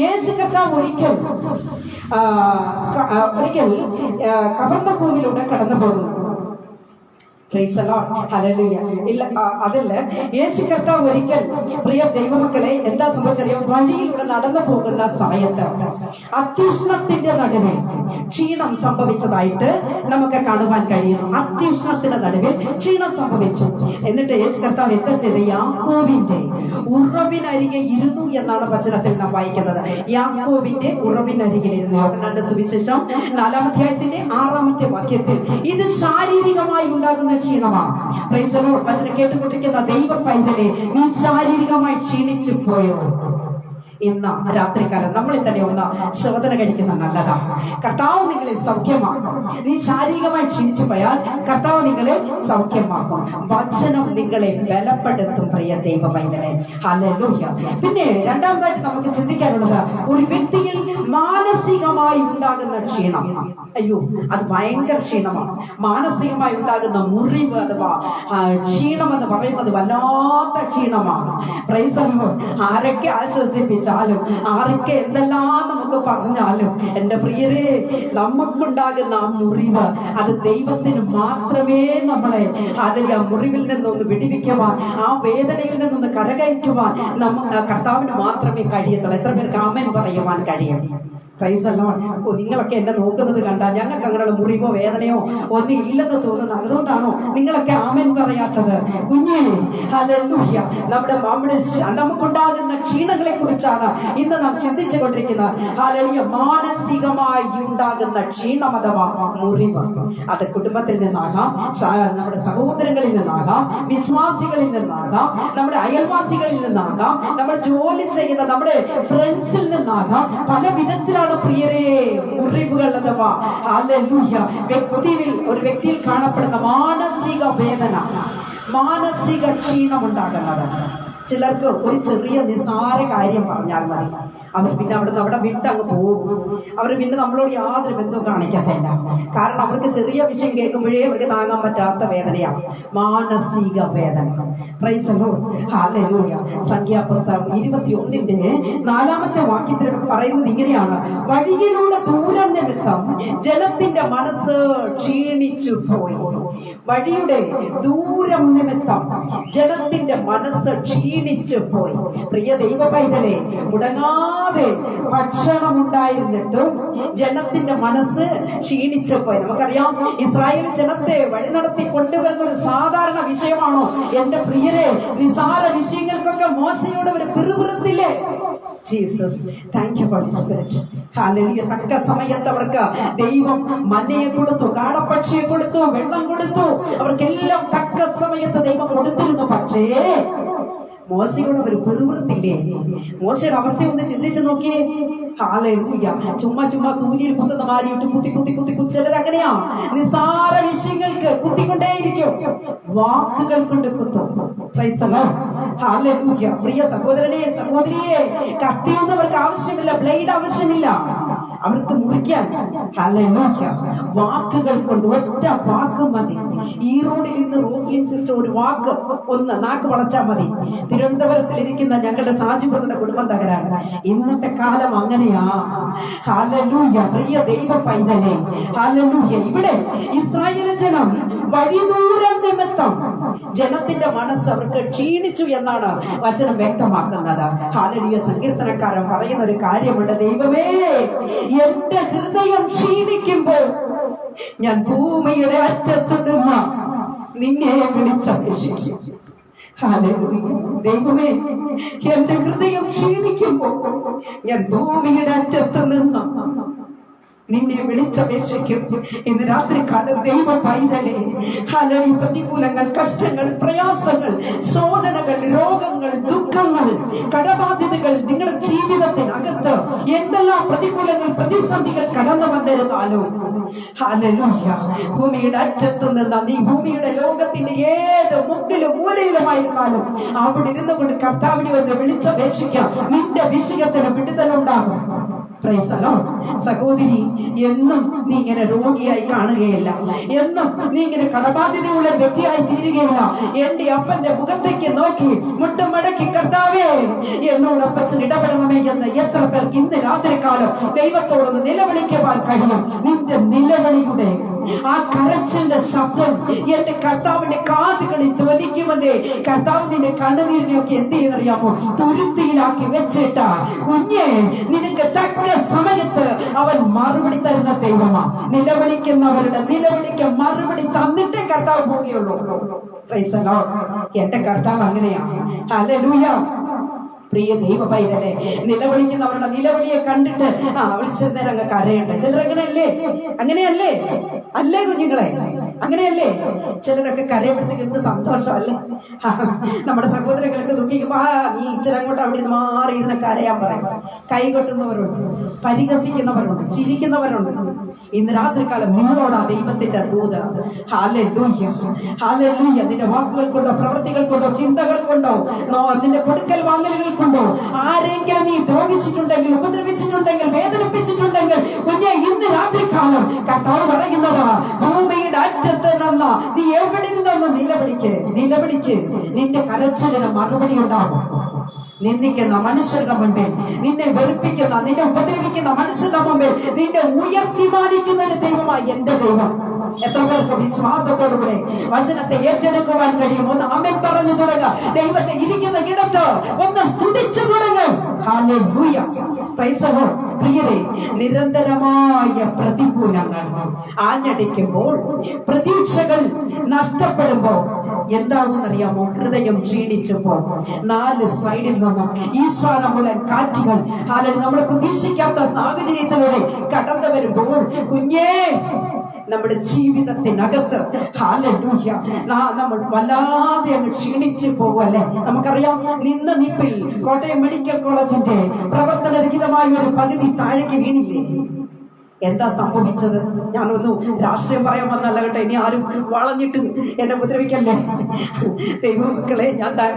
യേശു കർത്താവ് ഒരിക്കൽ കഫർന്നഹൂമിലൂടെ കടന്നു പോകുന്നു. Price the Lord, hallelujah. ഇല്ല, അതല്ല, യേശു കർത്താവ് ഒരിക്കൽ, പ്രിയ ദൈവമക്കളെ, എന്താ സംഭവിച്ചറിയോ? വഴിയിലൂടെ നടന്നു പോകുന്ന സമയത്ത് അത്യുഷ്ണത്തിന്റെ നടുവിൽ ക്ഷീണം സംഭവിച്ചതായിട്ട് നമുക്ക് കാണുവാൻ കഴിയുന്നു. അത്യുഷ്ണത്തിന്റെ നടുവിൽ ക്ഷീണം സംഭവിച്ചു. എന്നിട്ട് യേശു കർത്താവ് എന്താ ചെയ്ത്? യാക്കോബിന്റെ ഉറവിനരികെ ഇരുന്നു എന്നാണ് വചനത്തിൽ നാം വായിക്കുന്നത്. യാക്കോബിന്റെ ഉറവിനരികിൽ ഇരുന്നു. യോഹന്നാന്റെ സുവിശേഷം 4-ാം അധ്യായത്തിന്റെ 6-ാമത്തെ വാക്യത്തിൽ ഇത് ശാരീരികമായി ഉണ്ടാകുന്ന ക്ഷീണമാണ്. Price the Lord. വചനം കേട്ടുകൊണ്ടിരിക്കുന്ന ദൈവ പൈതലെ, നീ ശാരീരികമായി ക്ഷീണിച്ചു പോയോ? ഇന്ന് രാത്രികാലം നമ്മളിൽ തന്നെ ഒന്ന് ശോധന കഴിക്കുന്ന നല്ലതാണ്. കർത്താവ് നിങ്ങളെ സൗഖ്യമാക്കും. നീ ശാരീരികമായി ക്ഷീണിച്ചു പോയാൽ കർത്താവ് നിങ്ങളെ സൗഖ്യമാക്കും. വചനം നിങ്ങളെ ബലപ്പെടുത്തും. പ്രിയ ദൈവ പൈതലെ, ഹല്ലേലൂയ. പിന്നെ രണ്ടാമതായിട്ട് നമുക്ക് ചിന്തിക്കാനുള്ളത്, ഒരു വ്യക്തിയിൽ മാനസികമായി ഉണ്ടാകുന്ന ക്ഷീണം. അയ്യോ, അത് ഭയങ്കര ക്ഷീണമാണ്. മാനസികമായി ഉണ്ടാകുന്ന മുറിവ് അഥവാ ക്ഷീണം എന്ന് പറയുന്നത് വല്ലാത്ത ക്ഷീണമാണ്. Price the Lord. ആരൊക്കെ ആശ്വസിപ്പിച്ചാലും, ആരൊക്കെ എന്തെല്ലാം നമുക്ക് പറഞ്ഞാലും, എന്റെ പ്രിയരെ, നമുക്കുണ്ടാകുന്ന ആ മുറിവ് അത് ദൈവത്തിന് മാത്രമേ നമ്മളെ ആ മുറിവിൽ നിന്നൊന്ന് വിടിവിക്കുവാൻ, ആ വേദനയിൽ നിന്നൊന്ന് കരകയറ്റുവാൻ കർത്താവിന് മാത്രമേ കഴിയത്തുള്ളൂ. എത്ര പേർക്ക് ആമേൻ പറയുവാൻ കഴിയും? Praise the Lord. നിങ്ങളൊക്കെ എന്നെ നോക്കുന്നത് കണ്ടാൽ ഞങ്ങൾക്ക് അങ്ങനെയുള്ള മുറിവോ വേദനയോ ഒന്നും ഇല്ലെന്ന് തോന്നുന്നു. അതുകൊണ്ടാണോ നിങ്ങളൊക്കെ ആമേൻ പറയാത്തത്? കുഞ്ഞേ, ഹല്ലേലൂയ. നമുക്കുണ്ടാകുന്ന ക്ഷീണങ്ങളെ കുറിച്ചാണ് ഇന്ന് നാം ചിന്തിച്ചു കൊണ്ടിരിക്കുന്നത്. ഹല്ലേലൂയ. മാനസികമായി ഉണ്ടാകുന്ന ക്ഷീണം അഥവാ മുറിവ്, അത് കുടുംബത്തിൽ നിന്നാകാം, നമ്മുടെ സഹോദരങ്ങളിൽ നിന്നാകാം, വിശ്വാസികളിൽ നിന്നാകാം, നമ്മുടെ അയൽവാസികളിൽ നിന്നാകാം, നമ്മൾ ജോലി ചെയ്യുന്ന നമ്മുടെ ഫ്രണ്ട്സിൽ നിന്നാകാം. പല വിധത്തിലാണ് പ്രിയരെ മുറിവുകൾ അഥവാ ഹല്ലേലൂയ ഒരു വ്യക്തിയിൽ കാണപ്പെടുന്ന മാനസിക വേദന, മാനസിക ക്ഷീണം ഉണ്ടാകുന്നത്. ചിലർക്ക് ഒരു ചെറിയ നിസ്സാര കാര്യം പറഞ്ഞാൽ മതി, അവർ പിന്നെ അവിടെ വിട്ടങ്ങ് പോകും. അവർ പിന്നെ നമ്മളോട് യാതൊരു ബന്ധവും കാണിക്കത്തില്ല. കാരണം അവർക്ക് ചെറിയ വിഷയം കേൾക്കുമ്പോഴേ അവർക്ക് താങ്ങാൻ പറ്റാത്ത വേദനയാണ്, മാനസിക വേദന. പ്രൈസ് ദി ലോർഡ്, ഹല്ലേലൂയ. സംഖ്യാപുസ്തകം 21-ന്റെ 4-ാമത്തെ വാക്യത്തിൽ പറയുന്നത് ഇങ്ങനെയാണ്: വഴിയിലൂടെ ദൂരം നിമിത്തം ജനത്തിന്റെ മനസ്സ് ക്ഷീണിച്ചു പോയി. വഴിയുടെ ദൂരം നിമിത്തം ജനത്തിന്റെ മനസ്സ് ക്ഷീണിച്ചു പോയി. പ്രിയ ദൈവ പൈതലെ, മുടങ്ങാതെ ഭക്ഷണം ഉണ്ടായിരുന്നിട്ടും ജനത്തിന്റെ മനസ്സ് ക്ഷീണിച്ചു പോയി. നമുക്കറിയാം, ഇസ്രായേൽ ജനത്തെ വഴി നടത്തി കൊണ്ടുവരുന്ന ഒരു സാധാരണ വിഷയമാണോ? എന്റെ പ്രിയരെ, നിസാര വിഷയങ്ങൾക്കൊക്കെ മോശയോട് ഒരു പിറുപിറുത്തില്ലേ? Jesus, thank you holy Spirit. ഹല്ലേലൂയ. തക്ക സമയത്ത് അവർക്ക് ദൈവം മന്നയെ കൊടുത്തു, കാടപ്പക്ഷിയെ കൊടുത്തു, വെള്ളം കൊടുത്തു. അവർക്കെല്ലാം തക്ക സമയത്ത് ദൈവം കൊടുത്തിരുന്നു. പക്ഷേ മോശയോട് അവർ പിറുപിറുത്തില്ലേ? മോശയുടെ അവസ്ഥ ഒന്ന് ചിന്തിച്ചു നോക്കിയേ. ഹല്ലേലൂയ. ചുമ്മാ സൂര്യയിൽ കുത്തുന്ന മാരിയിട്ട് കുത്തി ചിലരങ്ങനെയാ, നിസ്സാര വിഷയങ്ങൾക്ക് കുത്തിക്കൊണ്ടേയിരിക്കും, വാക്കുകൾ കൊണ്ട് കുത്തും. പ്രൈസ് ദി ലോർഡ്, ഹല്ലേലൂയ. പ്രിയ സഹോദരനെ, സഹോദരിയെ, കത്തിയൊന്നും അവർക്ക് ആവശ്യമില്ല, ബ്ലേഡ് ആവശ്യമില്ല അവർക്ക് മുറിക്കാൻ. ഹല്ലേലൂയ. വാക്കുകൾ കൊണ്ട്, ഒറ്റ വാക്ക് മതി. ജോസ്ലിൻ സിസ്റ്റർ ഒരു വാക്ക് ഒന്ന് നാക്ക് വളച്ചാൽ മതി. തിരുവനന്തപുരത്തിൽ ഇരിക്കുന്ന ഞങ്ങളുടെ സാജിബുറിന്റെ കുടുംബം തകരാണ്. ഇന്നത്തെ കാലം അങ്ങനെയാ. ഹല്ലേലൂയ. പ്രിയ ദൈവ പൈതലേ, ഹല്ലേലൂയ. ഇവിടെ ഇസ്രായേൽ ജനം വഴിദൂരം നിമിത്തം ജനത്തിന്റെ മനസ്സ് അവർക്ക് ക്ഷീണിച്ചു എന്നാണ് വചനം വ്യക്തമാക്കുന്നത്. ഹല്ലേലൂയ. സങ്കീർത്തനക്കാരൻ പറയുന്ന ഒരു കാര്യമുണ്ട്. ദൈവമേ, എന്റെ ഹൃദയം ക്ഷീണിക്കുമ്പോൾ ഞാൻ ഭൂമിയുടെ അറ്റത്ത് നിന്ന് നിന്നെ വിളിച്ചപേക്ഷിക്കും. ഹല്ലേലൂയ. ദൈവമേ, എന്റെ ഹൃദയം ക്ഷീണിക്കുമ്പോൾ ഞാൻ ഭൂമിയുടെ അറ്റത്ത് നിന്ന് നിന്നെ വിളിച്ചപേക്ഷിക്കും. ഇന്ന് രാത്രികാലം ദൈവ പൈതലേ, ഹല്ലേലൂയ, പ്രതികൂലങ്ങൾ, കഷ്ടങ്ങൾ, പ്രയാസങ്ങൾ, ശോധനകൾ, രോഗങ്ങൾ, ദുഃഖങ്ങൾ, കടബാധ്യതകൾ നിങ്ങളുടെ ജീവിതത്തിനകത്ത് എന്തെല്ലാം പ്രതികൂലങ്ങൾ, പ്രതിസന്ധികൾ കടന്നു വന്നിരുന്നാലും, ഹല്ലേലൂയ, ഭൂമിയുടെ അറ്റത്ത് നിന്ന് നീ ഭൂമിയുടെ ലോകത്തിന്റെ ഏത് മുക്കിലും മൂലയിലുമായിരുന്നാലും അവിടെ ഇരുന്നു കൊണ്ട് കർത്താവിനെ ഒന്ന് വിളിച്ചപേക്ഷിക്കാം. നിന്റെ വിഷയത്തിന് വിടുതലുണ്ടാകും. സഹോദരി, എന്നും നീ ഇങ്ങനെ രോഗിയായി കാണുകയില്ല. എന്നും നീ ഇങ്ങനെ കടബാധ്യതയുള്ള വ്യക്തിയായി തീരുകയില്ല. എന്റെ അപ്പന്റെ മുഖത്തേക്ക് നോക്കി മുട്ടും മടക്കി കർത്താവേ എന്നോട് അപ്പച്ചൻ ഇടപെടണമേ എന്ന് എത്ര പേർക്ക് ഇന്ന് രാത്രികാലം ദൈവത്തോടൊന്ന് നിലവിളിക്കുവാൻ കഴിയും. നിന്റെ നിലവിളിയുടെ ആ കരച്ചിന്റെ ശബ്ദം എന്റെ കർത്താവിന്റെ കാതുകളിൽ ധ്വനിക്കുമെന്നേ. കർത്താവ് നിന്റെ കണ്ണുനീരിനെയൊക്കെ എന്ത് ചെയ്യുന്നറിയാമോ? തുരുത്തിയിലാക്കി വെച്ചിട്ട കുഞ്ഞെ, നിനക്ക് തക്ക സമയത്ത് അവൻ മറുപടി തരുന്ന ദൈവമാ. നിലവിളിക്കുന്നവരുടെ നിലവിളിക്ക് മറുപടി തന്നിട്ടേ കർത്താവ് പോവുകയുള്ളൂ. Price the Lord. എന്റെ കർത്താവ് അങ്ങനെയാണ്. ഹല്ലേലൂയ. പ്രിയ ദൈവ പൈതലേ, നിലവിളിക്കുന്നവരുടെ നിലവിളിയെ കണ്ടിട്ട് വിളിച്ചേരം അങ്ങ് കരയണ്ട. ചിലരങ്ങനെയല്ലേ? അങ്ങനെയല്ലേ? അല്ലേ കുഞ്ഞുങ്ങളെ? അങ്ങനെയല്ലേ? ചിലരൊക്കെ കരയപ്പെടുത്തേക്ക് എന്ത് സന്തോഷമല്ലേ? നമ്മുടെ സഹോദരങ്ങളൊക്കെ ദുഃഖിക്കുമ്പോ നീ ഇച്ചിരി അങ്ങോട്ട് അവിടെ നിന്ന് മാറിയിരുന്ന കരയാൻ പറയും. കൈകൊട്ടുന്നവരുണ്ട്, പരിഹസിക്കുന്നവരുണ്ട്, ചിരിക്കുന്നവരുണ്ട്. ഇന്ന് രാത്രികാലം നിങ്ങളോടാ ദൈവത്തിന്റെ ദൂത്. Hallelujah, hallelujah. നിന്റെ വാക്കുകൾ കൊണ്ടോ, പ്രവൃത്തികൾ കൊണ്ടോ, ചിന്തകൾ കൊണ്ടോ, നിന്റെ കൊടുക്കൽ വാങ്ങലുകൾ കൊണ്ടോ ആരെങ്കിലും നീ ദ്രോഹിച്ചിട്ടുണ്ടെങ്കിൽ, ഉപദ്രവിച്ചിട്ടുണ്ടെങ്കിൽ, വേദനിപ്പിച്ചിട്ടുണ്ടെങ്കിൽ, കുഞ്ഞെ, ഇന്ന് രാത്രികാലം കർത്താവ് പറയുന്നതാ, ഭൂമിയുടെ അറ്റത്ത് നിന്ന് നീ എവിടെ നിന്നൊന്ന് നിലവിളിക്ക്. നിന്റെ കരച്ചിലിന് മറുപടി ഉണ്ടാകും. നിന്ദിക്കുന്ന മനുഷ്യരുടെ മുമ്പിൽ, നിന്നെ വെറുപ്പിക്കുന്ന, നിന്നെ ഉപദ്രവിക്കുന്ന മനുഷ്യരുടെ മുമ്പിൽ നിന്നെ ഉയർത്തിമാനിക്കുന്ന ഒരു ദൈവമായി എന്റെ ദൈവം. എത്ര പേർക്ക് വിശ്വാസത്തോടുകൂടെ വചനത്തെ ഏറ്റെടുക്കുവാൻ കഴിയും? ഒന്ന് ആമേൻ പറഞ്ഞു തുടങ്ങുക. ദൈവത്തെ ഇരിക്കുന്ന ഇടത്ത് ഒന്ന് സ്തുതിച്ചു തുടങ്ങും. ഹല്ലേലൂയ. Praise the Lord. പ്രിയരേ, നിരന്തരമായ പ്രതികൂലങ്ങൾ ആഞ്ഞടിക്കുമ്പോൾ, പ്രതീക്ഷകൾ നഷ്ടപ്പെടുമ്പോൾ എന്താകുമെന്നറിയാമോ? ഹൃദയം ക്ഷീണിച്ചപ്പോൾ 4 സൈഡിൽ നിന്നും ഈശ്വരമുലൻ കാറ്റുകൾ, അല്ലെങ്കിൽ നമ്മൾ പ്രതീക്ഷിക്കാത്ത സാഹചര്യത്തിലൂടെ കടന്നു വരുമ്പോൾ, കുഞ്ഞേ, നമ്മുടെ ജീവിതത്തിനകത്ത് ഹല്ലേലൂയ നമ്മൾ വല്ലാതെ അങ്ങ് ക്ഷീണിച്ചു പോകുമല്ലേ? നമുക്കറിയാം, നിപ്പിൽ കോട്ടയം മെഡിക്കൽ കോളേജിന്റെ പ്രവർത്തനരഹിതമായ ഒരു പകുതി താഴേക്ക് വീണില്ലേ? എന്താ സംഭവിച്ചത്? ഞാനൊന്നും രാഷ്ട്രീയം പറയാൻ വന്നല്ല കേട്ടോ. ഇനി ആരും വളഞ്ഞിട്ട് എന്നെ ഉപദ്രവിക്കല്ലേ ദൈവമക്കളെ.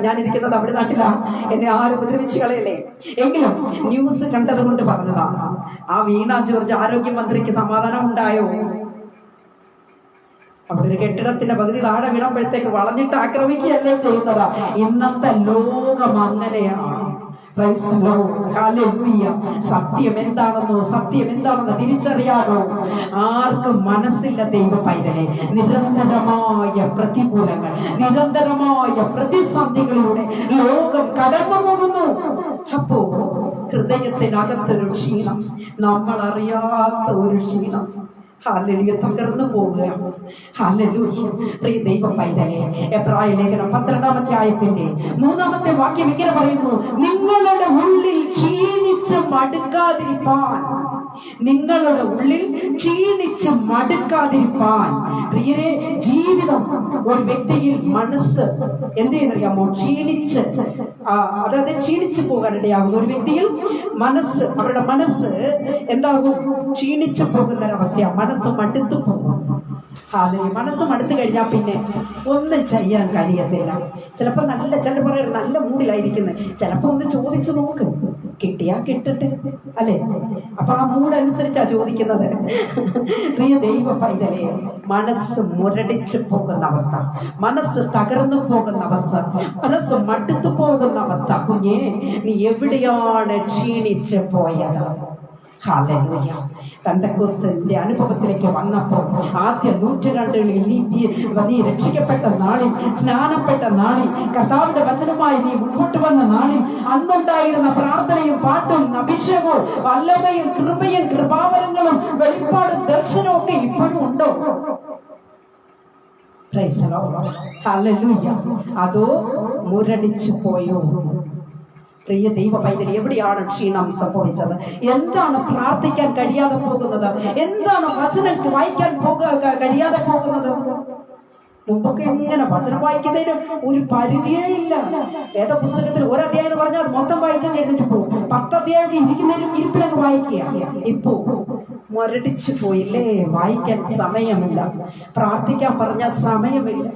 ഞാനിരിക്കുന്നത് തമിഴ്നാട്ടിലാണ്. എന്നെ ആരും ഉപദ്രവിച്ചു കളയല്ലേ. എങ്കിലും ന്യൂസ് കണ്ടത് കൊണ്ട് പറഞ്ഞതാണ്. ആ വീണ ജോർജ് ആരോഗ്യമന്ത്രിക്ക് സമാധാനം ഉണ്ടായോ? അവിടെ ഒരു കെട്ടിടത്തിന്റെ പകുതി താഴെ വീണപ്പോഴത്തേക്ക് വളഞ്ഞിട്ട് ആക്രമിക്കുകയല്ലേ ചെയ്യുന്നതാ. ഇന്നത്തെ ലോകം അങ്ങനെയാണ്. സത്യം എന്താണെന്ന് തിരിച്ചറിയാനോ ആർക്കും മനസ്സില്ല ദൈവ പൈതലെ. നിരന്തരമായ പ്രതികൂലങ്ങൾ, നിരന്തരമായ പ്രതിസന്ധികളിലൂടെ ലോകം കടന്നു പോകുന്നു. അപ്പോ ഹൃദയത്തിനകത്തൊരു ക്ഷീണം, നമ്മൾ അറിയാത്ത ഒരു ക്ഷീണം. ഹല്ലേലൂയ. തകർന്നു പോവുകയാണ്. ഹല്ലേലൂയ. പ്രിയ ദൈവ പൈതലേ, എബ്രായ ലേഖനം 12-ാം അധ്യായത്തിന്റെ 3-ാമത്തെ വാക്യം ഇങ്ങനെ പറയുന്നു: നിങ്ങളുടെ ഉള്ളിൽ ക്ഷീണിച്ച് മടുക്കാതിരിപ്പാൻ, നിങ്ങളുടെ ഉള്ളിൽ ക്ഷീണിച്ച് മടുക്കാതിരിപ്പാൻ. പ്രിയരെ, ജീവിതം ഒരു വ്യക്തിയിൽ മനസ്സ് എന്ത് ചെയ്യുന്നറിയാമോ? അതായത് ക്ഷീണിച്ചു പോകാനിടയാകുന്നു. ഒരു വ്യക്തിയിൽ മനസ്സ്, അവരുടെ മനസ്സ് എന്താകും? ക്ഷീണിച്ചു പോകുന്ന ഒരവസ്ഥ. മനസ്സ് മടുത്തു പോകും. അതെ, മനസ്സ് മടുത്തു കഴിഞ്ഞാൽ പിന്നെ ഒന്നും ചെയ്യാൻ കഴിയത്തില്ല. ചിലപ്പോ ചിലർ പറയും നല്ല മൂഡിലായിരിക്കുന്നത്. ചിലപ്പോ ഒന്ന് ചോദിച്ചു നോക്ക്, കിട്ടിയാ കിട്ടട്ടെ, അല്ലെ? അപ്പൊ ആ മൂഡനുസരിച്ചാ ചോദിക്കുന്നത്. പ്രിയ ദൈവ പൈതലേ, മനസ്സ് മുരടിച്ചു പോകുന്ന അവസ്ഥ, മനസ്സ് തകർന്നു പോകുന്ന അവസ്ഥ, മനസ്സ് മടുത്തു പോകുന്ന അവസ്ഥ. കുഞ്ഞേ, നീ എവിടെയാണ് ക്ഷീണിച്ചു പോയത്? ഹല്ലേലൂയ. പെന്തക്കോസ്തിന്റെ അനുഭവത്തിലേക്ക് വന്നപ്പോൾ ആദ്യ നൂറ്റാണ്ടുകളിൽ നീ രക്ഷിക്കപ്പെട്ട നാളിൽ, സ്നാനപ്പെട്ട നാളിൽ, കർത്താവിന്റെ വചനമായി നീ മുന്നോട്ട് വന്ന നാളിൽ അന്നുണ്ടായിരുന്ന പ്രാർത്ഥനയും പാട്ടും അഭിഷേകവും വല്ലഭയും കൃപയും കൃപാവരങ്ങളും വെളിപ്പാടും ദർശനവും ഒക്കെ ഇപ്പോഴും ഉണ്ടോ? ഹല്ലേലൂയ. അതോ മുരടിച്ചു പോയോ? പ്രിയ ദൈവ പൈതൽ, എവിടെയാണ് ക്ഷീണം സംഭവിച്ചത്? എന്താണ് പ്രാർത്ഥിക്കാൻ കഴിയാതെ പോകുന്നത്? എന്താണ് വചനം വായിക്കാൻ കഴിയാതെ പോകുന്നത്? മുമ്പൊക്കെ എങ്ങനെ വചനം വായിക്കുന്നതിന് ഒരു പരിധിയേ ഇല്ല. വേദപുസ്തകത്തിൽ ഒരധ്യായം എന്ന് പറഞ്ഞാൽ മൊത്തം വായിച്ചാൽ എഴുതിട്ട് പോകും. 10 അധ്യായം ഇരിക്കുന്നതിനും ഇരിപ്പിലൊക്കെ വായിക്കുക. ഇപ്പോ മുരടിച്ചു പോയില്ലേ? വായിക്കാൻ സമയമില്ല, പ്രാർത്ഥിക്കാൻ പറഞ്ഞ സമയമില്ല.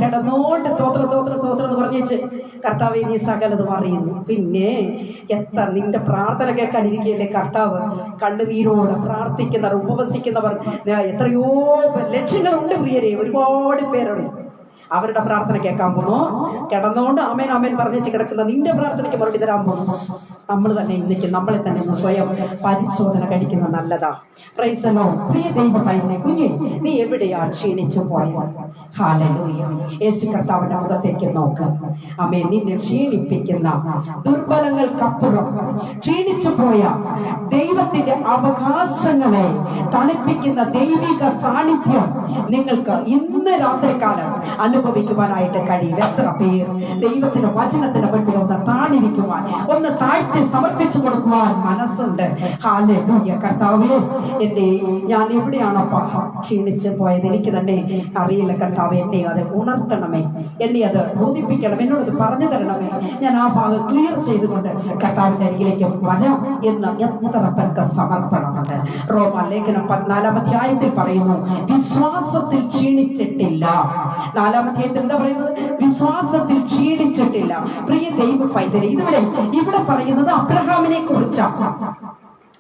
കിടന്നോണ്ട് തോത്രം തോത്രം തോത്രം എന്ന് പറഞ്ഞേച്ച് കർത്താവെ നീ സകലതും അറിയുന്നു. പിന്നെ എത്ര നിന്റെ പ്രാർത്ഥന കേൾക്കാനിരിക്കുകയല്ലേ കർത്താവ്. കണ്ണുനീരോടെ പ്രാർത്ഥിക്കുന്നവർ, ഉപവസിക്കുന്നവർ എത്രയോ ലക്ഷ്യങ്ങളുണ്ട് പ്രിയരെ, ഒരുപാട് പേരുണ്ട്. അവരുടെ പ്രാർത്ഥന കേൾക്കാൻ പോണോ? കിടന്നുകൊണ്ട് ആമേൻ ആമേൻ പറഞ്ഞേച്ച് കിടക്കുന്ന നിന്റെ പ്രാർത്ഥനയ്ക്ക് മറുപടി തരാൻ പോണോ? നമ്മൾ തന്നെ ഇന്നേക്ക് നമ്മളെ തന്നെ സ്വയം പരിശോധന കഴിക്കുന്ന നല്ലതാ. Price the Lord. പ്രിയ ദൈവ പൈതലേ, കുഞ്ഞേ, നീ എവിടെയാ ക്ഷീണിച്ചു പോയത്? ഹല്ലേലൂയ. യേശു കർത്താവിന്റെ മുഖത്തേക്ക് നോക്ക്. ആമേൻ. നിന്നെ ക്ഷീണിപ്പിക്കുന്ന ദുർബലങ്ങൾക്കപ്പുറം ക്ഷീണിച്ചു പോയ ദൈവത്തിന്റെ അവകാശങ്ങളെ തണുപ്പിക്കുന്ന ദൈവിക സാന്നിധ്യം നിങ്ങൾക്ക് ഇന്ന് രാത്രികാലം അനുഭവിക്കുവാനായിട്ട് കഴിയും. എത്ര പേർ ദൈവത്തിന്റെ വചനത്തിന് മുൻപിൽ ഒന്ന് താണിരിക്കുവാൻ, ഒന്ന് താഴ്ത്തി സമർപ്പിച്ചു കൊടുക്കുവാൻ മനസ്സുണ്ട്? ഹല്ലേലൂയ. കർത്താവേ, ഞാൻ എവിടെയാണപ്പ ക്ഷീണിച്ചു പോയത്? എനിക്ക് തന്നെ അറിയില്ല കർത്താവേ. എന്നെ അത് ഉണർത്തണമേ, എന്നെ അത് ബോധിപ്പിക്കണം, എന്നോട് പറഞ്ഞു തരണമേ. ഞാൻ ആ ഭാഗം ക്ലിയർ ചെയ്തുകൊണ്ട് കർത്താവിന്റെ അരികിലേക്ക് വരാം എന്ന് എത്ര പേർക്ക് സമർപ്പണമുണ്ട്. റോമാലേഖനം 14-ാം അധ്യായത്തിൽ പറയുന്നു, വിശ്വാസത്തിൽ ക്ഷീണിച്ചിട്ടില്ല. 4-ാം അധ്യായത്തിൽ എന്താ പറയുന്നത്? വിശ്വാസത്തിൽ ക്ഷീണിച്ചിട്ടില്ല. പ്രിയ ദൈവ പൈതലേ, ഇവിടെ പറയുന്നത് അബ്രഹാമിനെ കുറിച്ചാണ്.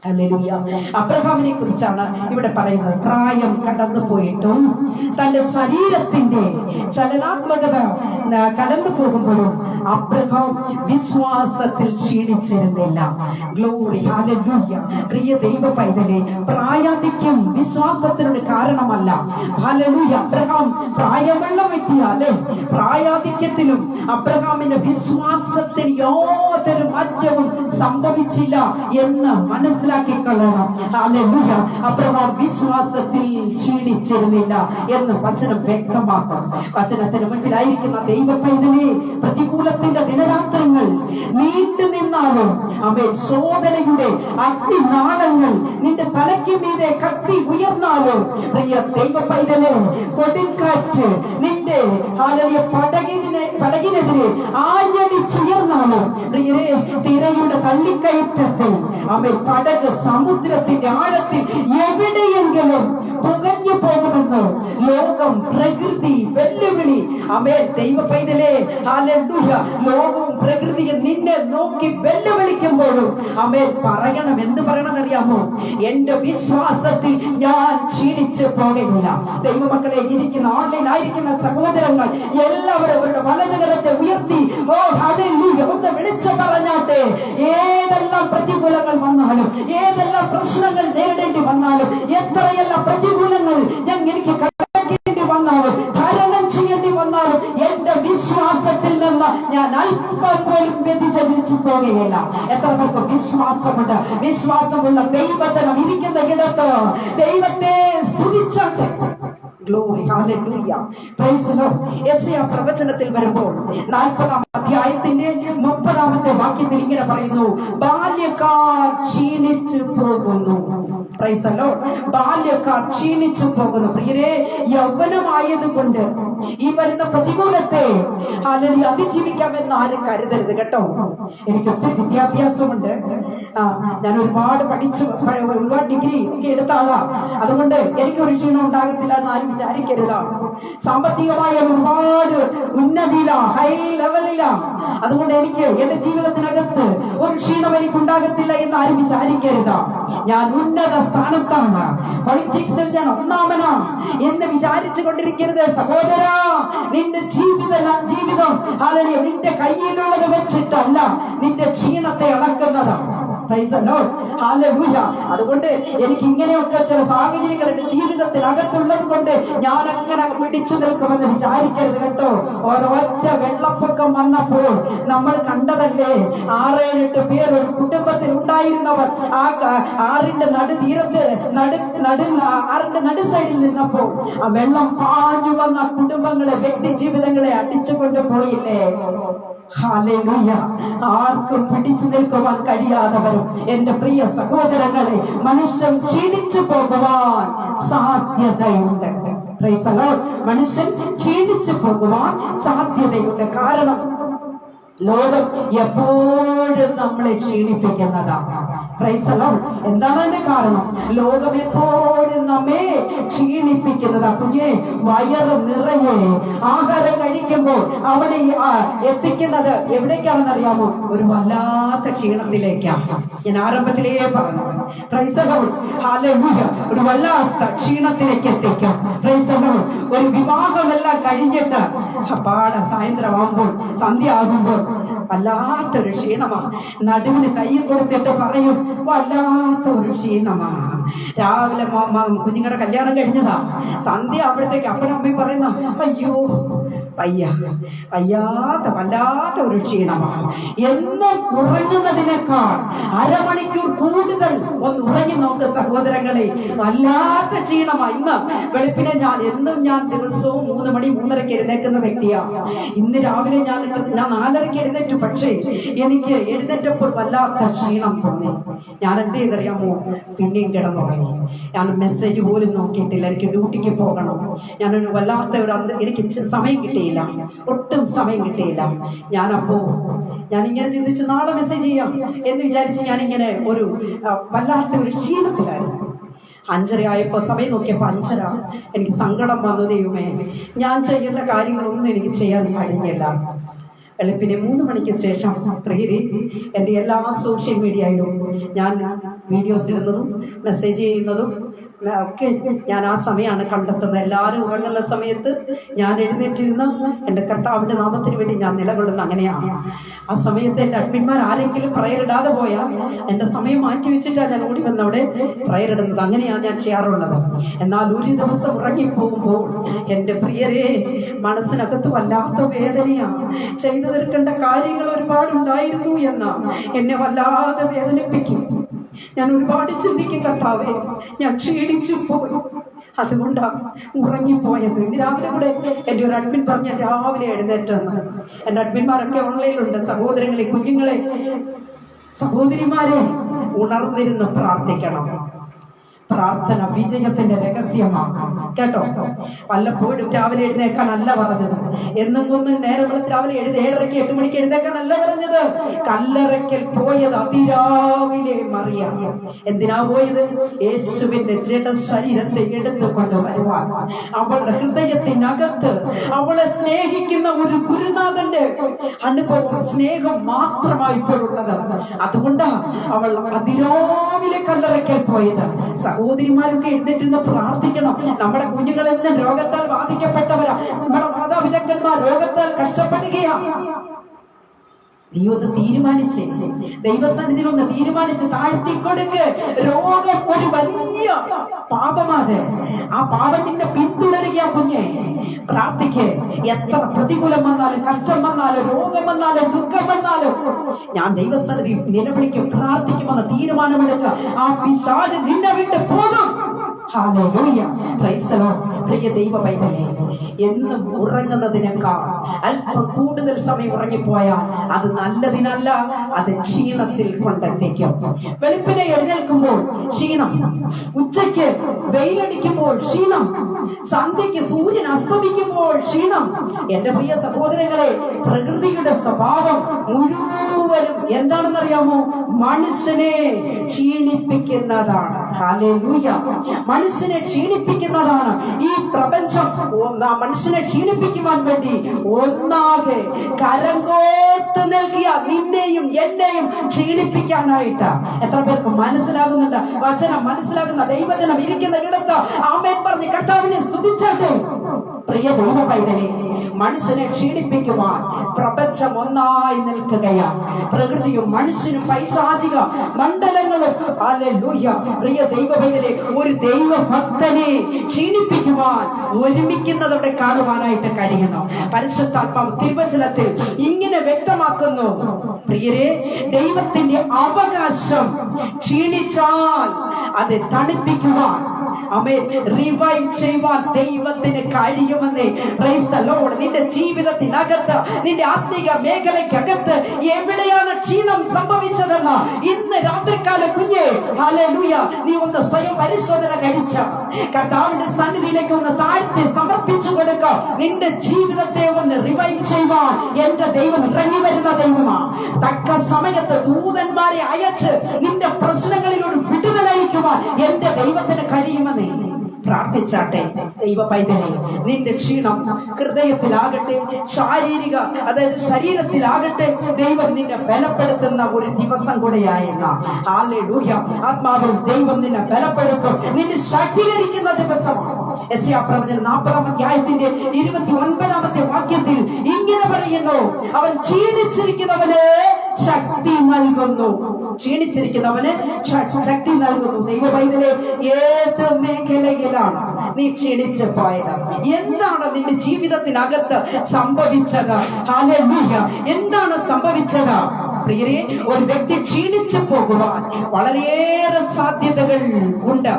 ഹല്ലേലൂയ. അബ്രഹാമിനെ കുറിച്ചാണ് ഇവിടെ പറയുന്നത്. പ്രായം കടന്നു പോയിട്ടും തന്റെ ശരീരത്തിന്റെ ചലനാത്മകത കടന്നു പോകുമ്പോഴും അബ്രഹാം വിശ്വാസത്തിൽ ക്ഷീണിച്ചിരുന്നില്ല. ഗ്ലോറി. ഹല്ലേലൂയ. പ്രിയ ദൈവ പൈതലേ, പ്രായാധിക്യം വിശ്വാസത്തിനൊരു കാരണമല്ല. ഹല്ലേലൂയ. അബ്രഹാം പ്രായമുള്ള വ്യക്തിയല്ലേ? പ്രായാധിക്യത്തിലും അബ്രഹാമിന്റെ വിശ്വാസത്തിന് യാതൊരു മാറ്റവും സംഭവിച്ചില്ല എന്ന് മനസ്സിലാക്കിക്കൊള്ളണം. ഹല്ലേലൂയ. അബ്രഹാം വിശ്വാസത്തിൽ ക്ഷീണിച്ചിരുന്നില്ല എന്ന് വചനം വ്യക്തമാക്കും. വചനത്തിന് മുൻപിലായിരിക്കുന്ന ദൈവ പൈതലേ, പ്രതികൂലത്തിന്റെ ദിനരാത്രങ്ങൾ നീണ്ടു നിന്നാലും അവൻ ശോധനയുടെ അഗ്നിനാളങ്ങൾ നിന്റെ തലയ്ക്ക് മീതെ കത്തി ഉയർന്നാലും, പ്രിയ ദൈവ പൈതലേ, കൊടുങ്കാറ്റ് നിന്റെ പടകിനെതിരെ ആഞ്ഞടിച്ചുയർന്നാലും, പ്രിയരെ, തിരയുടെ തള്ളിക്കയറ്റത്തിൽ അവൻ പടക് സമുദ്രത്തിന്റെ ആഴത്തിൽ എവിടെയെങ്കിലും പുകഞ്ഞു പോകുമെന്ന് ലോകം, പ്രകൃതി, വെല്ലുവിളി. അമേ ദൈവ പൈതലേ, ഹല്ലേലൂയ. ലോകവും പ്രകൃതിയും നിന്നെ നോക്കി വെല്ലുവിളിക്കുമ്പോഴും അമേ പറയണം. എന്ത് പറയണം അറിയാമോ? എന്റെ വിശ്വാസത്തിൽ ഞാൻ ക്ഷീണിച്ചു പോകയില്ല. ദൈവമക്കളെ, ഇരിക്കുന്ന ഓൺലൈൻ ആയിരിക്കുന്ന സഹോദരങ്ങൾ എല്ലാവരും അവരുടെ വലതുകരത്തെ ഉയർത്തി ഓ ഹല്ലേലൂയ ഒന്ന് വിളിച്ചു പറഞ്ഞാട്ടെ. ഏതെല്ലാം പ്രതികൂലങ്ങൾ വന്നാലും, ഏതെല്ലാം പ്രശ്നങ്ങൾ നേരിടേണ്ടി വന്നാലും, എത്രയെല്ലാം പ്രതികൂലങ്ങൾ എനിക്ക് കടക്കേണ്ടി വന്നാലും, തരണം ചെയ്യേണ്ടി വന്നാലും, എന്റെ വിശ്വാസത്തിൽ നിന്ന് ഞാൻ അല്പം പോലും വ്യതിചലിച്ചു പോകുകയില്ല. എത്ര പേർക്ക് വിശ്വാസമുണ്ട്? വിശ്വാസമുള്ള ദൈവജനം ഇരിക്കുന്ന ഇടത്ത് ദൈവത്തെ സ്തുതിച്ചാട്ടെ. ഗ്ലോറി. ഹല്ലേലൂയ. Praise the Lord. യെശയ്യാ പ്രവചനത്തിൽ വരുമ്പോൾ 40-ാം അധ്യായത്തിന്റെ 30-ാമത്തെ വാക്യത്തിൽ ഇങ്ങനെ പറയുന്നു, ബാല്യക്കാർ ക്ഷീണിച്ചു പോകുന്നു. Price the Lord. ബാല്യക്കാർ ക്ഷീണിച്ചു പോകുന്നു. പ്രിയരെ, യൗവനമായതുകൊണ്ട് ഈ വരുന്ന പ്രതികൂലത്തെ അല്ലെങ്കിൽ അതിജീവിക്കാമെന്ന് ആരും കരുതരുത് കേട്ടോ. എനിക്ക് ഒത്തിരി വിദ്യാഭ്യാസമുണ്ട്, ഞാൻ ഒരുപാട് പഠിച്ചു, ഒരുപാട് ഡിഗ്രി ഒക്കെ എടുത്താകാം. അതുകൊണ്ട് എനിക്കൊരു ക്ഷീണം ഉണ്ടാകത്തില്ല എന്ന് ആരും വിചാരിക്കരുത്. സാമ്പത്തികമായ ഒരുപാട് ഉന്നതിയിലാ, ഹൈ ലെവലിലാ. അതുകൊണ്ട് എനിക്ക് എന്റെ ജീവിതത്തിനകത്ത് ഒരു ക്ഷീണം എനിക്കുണ്ടാകത്തില്ല എന്ന് ആരും വിചാരിക്കരുത്. ഞാൻ ഉന്നത സ്ഥാനത്താണ്, പൊളിറ്റിക്സിൽ ഞാൻ ഒന്നാമനാ എന്ന് വിചാരിച്ചു കൊണ്ടിരിക്കരുത് സഹോദരാ. നിന്റെ ജീവിതം അല്ലെങ്കിൽ നിന്റെ കയ്യിലുള്ളത് വെച്ചിട്ടല്ല നിന്റെ ക്ഷീണത്തെ അളക്കുന്നത്. അതുകൊണ്ട് എനിക്ക് ഇങ്ങനെയൊക്കെ ചില സാഹചര്യങ്ങൾ എന്റെ ജീവിതത്തിനകത്തുള്ളത് കൊണ്ട് ഞാൻ അങ്ങനെ പിടിച്ചു നിൽക്കുമെന്ന് വിചാരിക്കരുത് കേട്ടോ. ഒരൊറ്റ വെള്ളപ്പൊക്കം വന്നപ്പോൾ നമ്മൾ കണ്ടതല്ലേ, 6-8 പേർ ഒരു കുടുംബത്തിൽ ഉണ്ടായിരുന്നവർ ആ ആറിന്റെ നടുതീരത്ത് ആറിന്റെ നടു സൈഡിൽ നിന്നപ്പോൾ ആ വെള്ളം പാഞ്ഞു വന്ന കുടുംബങ്ങളെ, വ്യക്തി ജീവിതങ്ങളെ അടിച്ചുകൊണ്ട് പോയില്ലേ. ഹല്ലേലൂയ. ആർക്കും പിടിച്ചു നിൽക്കുവാൻ കഴിയാത്തവരും എന്റെ പ്രിയ സഹോദരങ്ങളെ, മനുഷ്യൻ ക്ഷീണിച്ചു പോകുവാൻ സാധ്യതയുണ്ട്. Price the Lord. മനുഷ്യൻ ക്ഷീണിച്ചു പോകുവാൻ സാധ്യതയുണ്ട്. കാരണം ലോകം എപ്പോഴും നമ്മളെ ക്ഷീണിപ്പിക്കുന്നതാണ്. Price the Lord. എന്താണ് അതിന്റെ കാരണം? ലോകം എപ്പോഴും നമ്മെ ക്ഷീണിപ്പിക്കുന്നതാ. കുഞ്ഞെ, വയറ് നിറയെ ആഹാരം കഴിക്കുമ്പോൾ അവിടെ എത്തിക്കുന്നത് എവിടേക്കാണെന്ന് അറിയാമോ? ഒരു വല്ലാത്ത ക്ഷീണത്തിലേക്കാണ്. ഞാൻ ആരംഭത്തിലേ പറഞ്ഞു. Price the Lord. ഹല്ലേലൂയ. ഒരു വല്ലാത്ത ക്ഷീണത്തിലേക്ക് എത്തിക്കും. Price the Lord. ഒരു വിവാഹമെല്ലാം കഴിഞ്ഞിട്ട് സായന്ത്രമാകുമ്പോൾ, സന്ധ്യ ആകുമ്പോൾ വല്ലാത്തൊരു ക്ഷീണമാണ്. നടുവിന് കൈ കൊടുത്തിട്ട് പറയും, വല്ലാത്ത ഒരു ക്ഷീണമാണ്. രാവിലെ കുഞ്ഞുങ്ങളുടെ കല്യാണം കഴിഞ്ഞതാ, സന്ധ്യ ആവുമ്പോഴത്തേക്ക് അപ്പനും അമ്മയും പറയുന്ന, അയ്യോ വല്ലാത്ത ഒരു ക്ഷീണമാണ്. എന്നും ഉറങ്ങുന്നതിനേക്കാൾ അരമണിക്കൂർ കൂടുതൽ ഒന്ന് ഉറങ്ങി നോക്ക് സഹോദരങ്ങളെ, വല്ലാത്ത ക്ഷീണമാണ്. ഇന്ന് വെളുപ്പിനെ ഞാൻ ദിവസവും 3 മണി 3:30 എഴുന്നേൽക്കുന്ന വ്യക്തിയാണ്. ഇന്ന് രാവിലെ ഞാൻ 4:30 എഴുന്നേറ്റു. പക്ഷേ എനിക്ക് എഴുന്നേറ്റപ്പോൾ വല്ലാത്ത ക്ഷീണം തോന്നി. ഞാൻ എന്ത് ചെയ്തറിയാമോ? പിന്നെയും കിടന്നുറങ്ങി. ഞാൻ മെസ്സേജ് പോലും നോക്കിയിട്ടില്ല. എനിക്ക് ഡ്യൂട്ടിക്ക് പോകണം. ഞാനൊരു വല്ലാത്ത എനിക്ക് സമയം കിട്ടിയില്ല, ഒട്ടും സമയം കിട്ടിയില്ല. ഞാനിങ്ങനെ ചിന്തിച്ചു, നാളെ മെസ്സേജ് ചെയ്യാം എന്ന് വിചാരിച്ച് ഞാനിങ്ങനെ ഒരു വല്ലാത്ത ഒരു ക്ഷീണത്തിലായിരുന്നു. 5:30 ആയപ്പോ സമയം നോക്കിയപ്പോ 5:30. എനിക്ക് സങ്കടം വന്നു. ദൈവമേ, ഞാൻ ചെയ്യേണ്ട കാര്യങ്ങളൊന്നും എനിക്ക് ചെയ്യാൻ കഴിഞ്ഞില്ല. വെളുപ്പിനെ 3 മണിക്ക് ശേഷം പ്രിയരെ, എന്റെ എല്ലാ സോഷ്യൽ മീഡിയയിലും ഞാൻ വീഡിയോസ് ഇടുന്നതും മെസ്സേജ് ചെയ്യുന്നതും ഒക്കെ ഞാൻ ആ സമയമാണ് കണ്ടെത്തുന്നത്. എല്ലാവരും ഉറങ്ങുന്ന സമയത്ത് ഞാൻ എഴുന്നേറ്റിരുന്ന എന്റെ കർത്താവിന്റെ നാമത്തിന് വേണ്ടി ഞാൻ നിലകൊള്ളുന്ന അങ്ങനെയാണ്. ആ സമയത്ത് എന്റെ അഡ്മിന്മാർ ആരെങ്കിലും പ്രയർ ഇടാതെ പോയാൽ എന്റെ സമയം മാറ്റി വെച്ചിട്ടാണ് ഞാൻ ഓടി വന്നവിടെ പ്രയർ ഇടുന്നത്. അങ്ങനെയാണ് ഞാൻ ചെയ്യാറുള്ളത്. എന്നാൽ ഒരു ദിവസം ഉറങ്ങിപ്പോകുമ്പോൾ എന്റെ പ്രിയരെ, മനസ്സിനകത്ത് വല്ലാത്ത വേദനയാണ്. ചെയ്തു തീർക്കേണ്ട കാര്യങ്ങൾ ഒരുപാടുണ്ടായിരുന്നു എന്ന എന്നെ വല്ലാതെ വേദനിപ്പിക്കും. ഞാൻ ഒരുപാട് ചിന്തിക്കും, കർത്താവേ, ഞാൻ ക്ഷീണിച്ചു പോയി, അതുകൊണ്ടാണ് ഉറങ്ങിപ്പോയത്. ഇന്ന് രാവിലെ കൂടെ എന്റെ ഒരു അഡ്മിൻ പറഞ്ഞ രാവിലെ എഴുന്നേറ്റെന്ന്. എന്റെ അഡ്മിന്മാരൊക്കെ ഓൺലൈനിലുണ്ട്. സഹോദരങ്ങളെ, കുഞ്ഞുങ്ങളെ, സഹോദരിമാരെ, ഉണർന്നിരുന്ന് പ്രാർത്ഥിക്കണം. പ്രാർത്ഥന വിജയത്തിന്റെ രഹസ്യമാണ് കേട്ടോ. വല്ലപ്പോഴും രാവിലെ എഴുന്നേക്കാനല്ല പറഞ്ഞത്. എന്നും നേരം രാവിലെ 7:30 8 മണിക്ക് എഴുന്നേക്കാനല്ല പറഞ്ഞത്. കല്ലറയ്ക്കൽ പോയത് അതിരാവിലെ മറിയാം. എന്തിനാ പോയത്? യേശുവിന്റെ ജഡശരീരത്തെ എടുത്തുകൊണ്ട് വരുവാൻ. അവളുടെ ഹൃദയത്തിനകത്ത് അവളെ സ്നേഹിക്കുന്ന ഒരു ഗുരുനാഥന്റെ അനുഭവം, സ്നേഹം മാത്രമായി ഇപ്പോഴുള്ളത്. അതുകൊണ്ടാ അവൾ അതിരാവിലെ കല്ലറയ്ക്കൽ പോയത്. സഹോദരിമാരൊക്കെ എഴുന്നേറ്റിരുന്ന് പ്രാർത്ഥിക്കണം. നമ്മുടെ കുഞ്ഞുങ്ങളെന്ന് രോഗത്താൽ ബാധിക്കപ്പെട്ടവരാ. നമ്മുടെ മാതാപിതാക്കന്മാർ രോഗത്താൽ കഷ്ടപ്പെടുകയാണ്. നീ ഒന്ന് തീരുമാനിച്ച്, ദൈവസന്നിധിയിൽ ഒന്ന് തീരുമാനിച്ച് താഴ്ത്തിക്കൊടുക്ക്. രോഗം ഒരു വലിയ പാപമാണ്. ആ പാപത്തിന്റെ പിന്തുടരുക കുഞ്ഞെ. പ്രാർത്ഥിക്ക്. എത്ര പ്രതികൂലം വന്നാലും, കഷ്ടം വന്നാലും, രോഗം വന്നാലും, ദുഃഖം വന്നാലും ഞാൻ ദൈവസന്നിധി നിലവിളിക്കും, പ്രാർത്ഥിക്കുമെന്ന് തീരുമാനമെടുക്കുക. ആ പിശാച് നിന്നെ വിട്ട് പോകും. ഹല്ലേലൂയ. Praise the Lord. പ്രിയ ദൈവ പൈതലേ, എന്നും ഉറങ്ങുന്നതിനേക്കാൾ അല്പം കൂടുതൽ സമയം ഉറങ്ങിപ്പോയാൽ അത് നല്ലതിനല്ല, അത് ക്ഷീണത്തിൽ കൊണ്ടെത്തിക്കും. വെളുപ്പിനെ എഴുന്നേൽക്കുമ്പോൾ ക്ഷീണം, ഉച്ചയ്ക്ക് വെയിലടിക്കുമ്പോൾ ക്ഷീണം, സന്ധ്യയ്ക്ക് സൂര്യൻ അസ്തമിക്കുമ്പോൾ ക്ഷീണം. എന്റെ പ്രിയ സഹോദരങ്ങളെ, പ്രകൃതിയുടെ സ്വഭാവം മുഴുവനും എന്താണെന്നറിയാമോ? മനുഷ്യനെ ക്ഷീണിപ്പിക്കുന്നതാണ്. ഹല്ലേലൂയ. മനുഷ്യനെ ക്ഷീണിപ്പിക്കുന്നതാണ്. ഈ പ്രപഞ്ചം മനുഷ്യനെ ക്ഷീണിപ്പിക്കുവാൻ വേണ്ടി ഒന്നാകെ കരം കോർത്ത് നൽകിയ നിന്നെയും എന്നെയും ക്ഷീണിപ്പിക്കാനായിട്ട്. എത്ര പേർക്ക് മനസ്സിലാകുന്നുണ്ട്? വചനം മനസ്സിലാകുന്ന ദൈവജനം ഇരിക്കുന്ന ഇടത്ത് ആമേൻ പറഞ്ഞ് കർത്താവിനെ സ്തുതിച്ചാട്ടെ. പ്രിയ ദൈവ പൈതലേ, മനുഷ്യനെ ക്ഷീണിപ്പിക്കുവാൻ പ്രപഞ്ചം ഒന്നായി നിൽക്കുകയാണ്. പ്രകൃതിയും മനുഷ്യനും പൈശാചിക മണ്ഡലങ്ങളും. ഹല്ലേലൂയ. പ്രിയ ദൈവ പൈതലേ, ഒരു ദൈവഭക്തനെ ക്ഷീണിപ്പിക്കുവാൻ ഒരുമിക്കുന്നതോടെ കാണുവാനായിട്ട് കഴിയുന്നു. പരിശുദ്ധാത്മാവ് തിരുവചനത്തിൽ ഇങ്ങനെ വ്യക്തമാക്കുന്നു. പ്രിയരെ, ദൈവത്തിന്റെ അവകാശം ക്ഷീണിച്ചാൽ അത് തണുപ്പിക്കുവാൻ, റിവൈവ് ചെയ്യുവാൻ ദൈവത്തിന് കഴിയുമെന്ന്. Price the Lord. നിന്റെ ജീവിതത്തിനകത്ത്, നിന്റെ ആത്മീക മേഖലയ്ക്കകത്ത് എവിടെയാണ് ക്ഷീണം സംഭവിച്ചതെന്ന് ഇന്ന് രാത്രികാല കുഞ്ഞെ, ഹല്ലേലൂയ, നീ ഒന്ന് സ്വയം പരിശോധന കഴിച്ച കർത്താവിന്റെ സന്നിധിയിലേക്ക് ഒന്ന് താഴ്ത്തി സമർപ്പിച്ചു കൊടുക്ക. നിന്റെ ജീവിതത്തെ ഒന്ന് റിവൈവ് ചെയ്യുവാൻ എന്റെ ദൈവം ഇറങ്ങി വരുന്ന ദൈവമാണ്. തക്ക സമയത്ത് ദൂതന്മാരെ അയച്ച് നിന്റെ പ്രശ്നങ്ങളിൽ ഒരു വിടുതലയിക്കുവാൻ എന്റെ ദൈവത്തിന് കഴിയുമെന്ന് പ്രാർത്ഥിച്ചാട്ടെ. ദൈവ പൈതലേ, നിന്റെ ക്ഷീണം ഹൃദയത്തിലാകട്ടെ, ശാരീരിക അതായത് ശരീരത്തിലാകട്ടെ, ദൈവം നിന്നെ ബലപ്പെടുത്തുന്ന ഒരു ദിവസം കൂടെയായെന്ന. ഹല്ലേലൂയ. ആത്മാവിൽ ദൈവം നിന്നെ ബലപ്പെടുത്തും, നിന്നെ ശക്തീകരിക്കുന്ന ദിവസമാണ്. യെശയ്യാപ്രവചനം 40-ാം അധ്യായത്തിന്റെ 29-ാമത്തെ വാക്യത്തിൽ ഇങ്ങനെ പറയുന്നു, അവൻ ക്ഷീണിച്ചിരിക്കുന്നവന് ശക്തി നൽകുന്നു. ക്ഷീണിച്ചിരിക്കുന്നവന് ശക്തി നൽകുന്നു. ദൈവ പൈതലേ, ഏത് മേഖലയിലാണ് നീ ക്ഷീണിച്ചു പോയത്? എന്താണ് നിന്റെ ജീവിതത്തിനകത്ത് സംഭവിച്ചത്? ഹല്ലേലൂയ. എന്താണ് സംഭവിച്ചത്? പ്രിയരെ, ഒരു വ്യക്തി ക്ഷീണിച്ചു പോകുവാൻ വളരെയേറെ സാധ്യതകൾ ഉണ്ട്.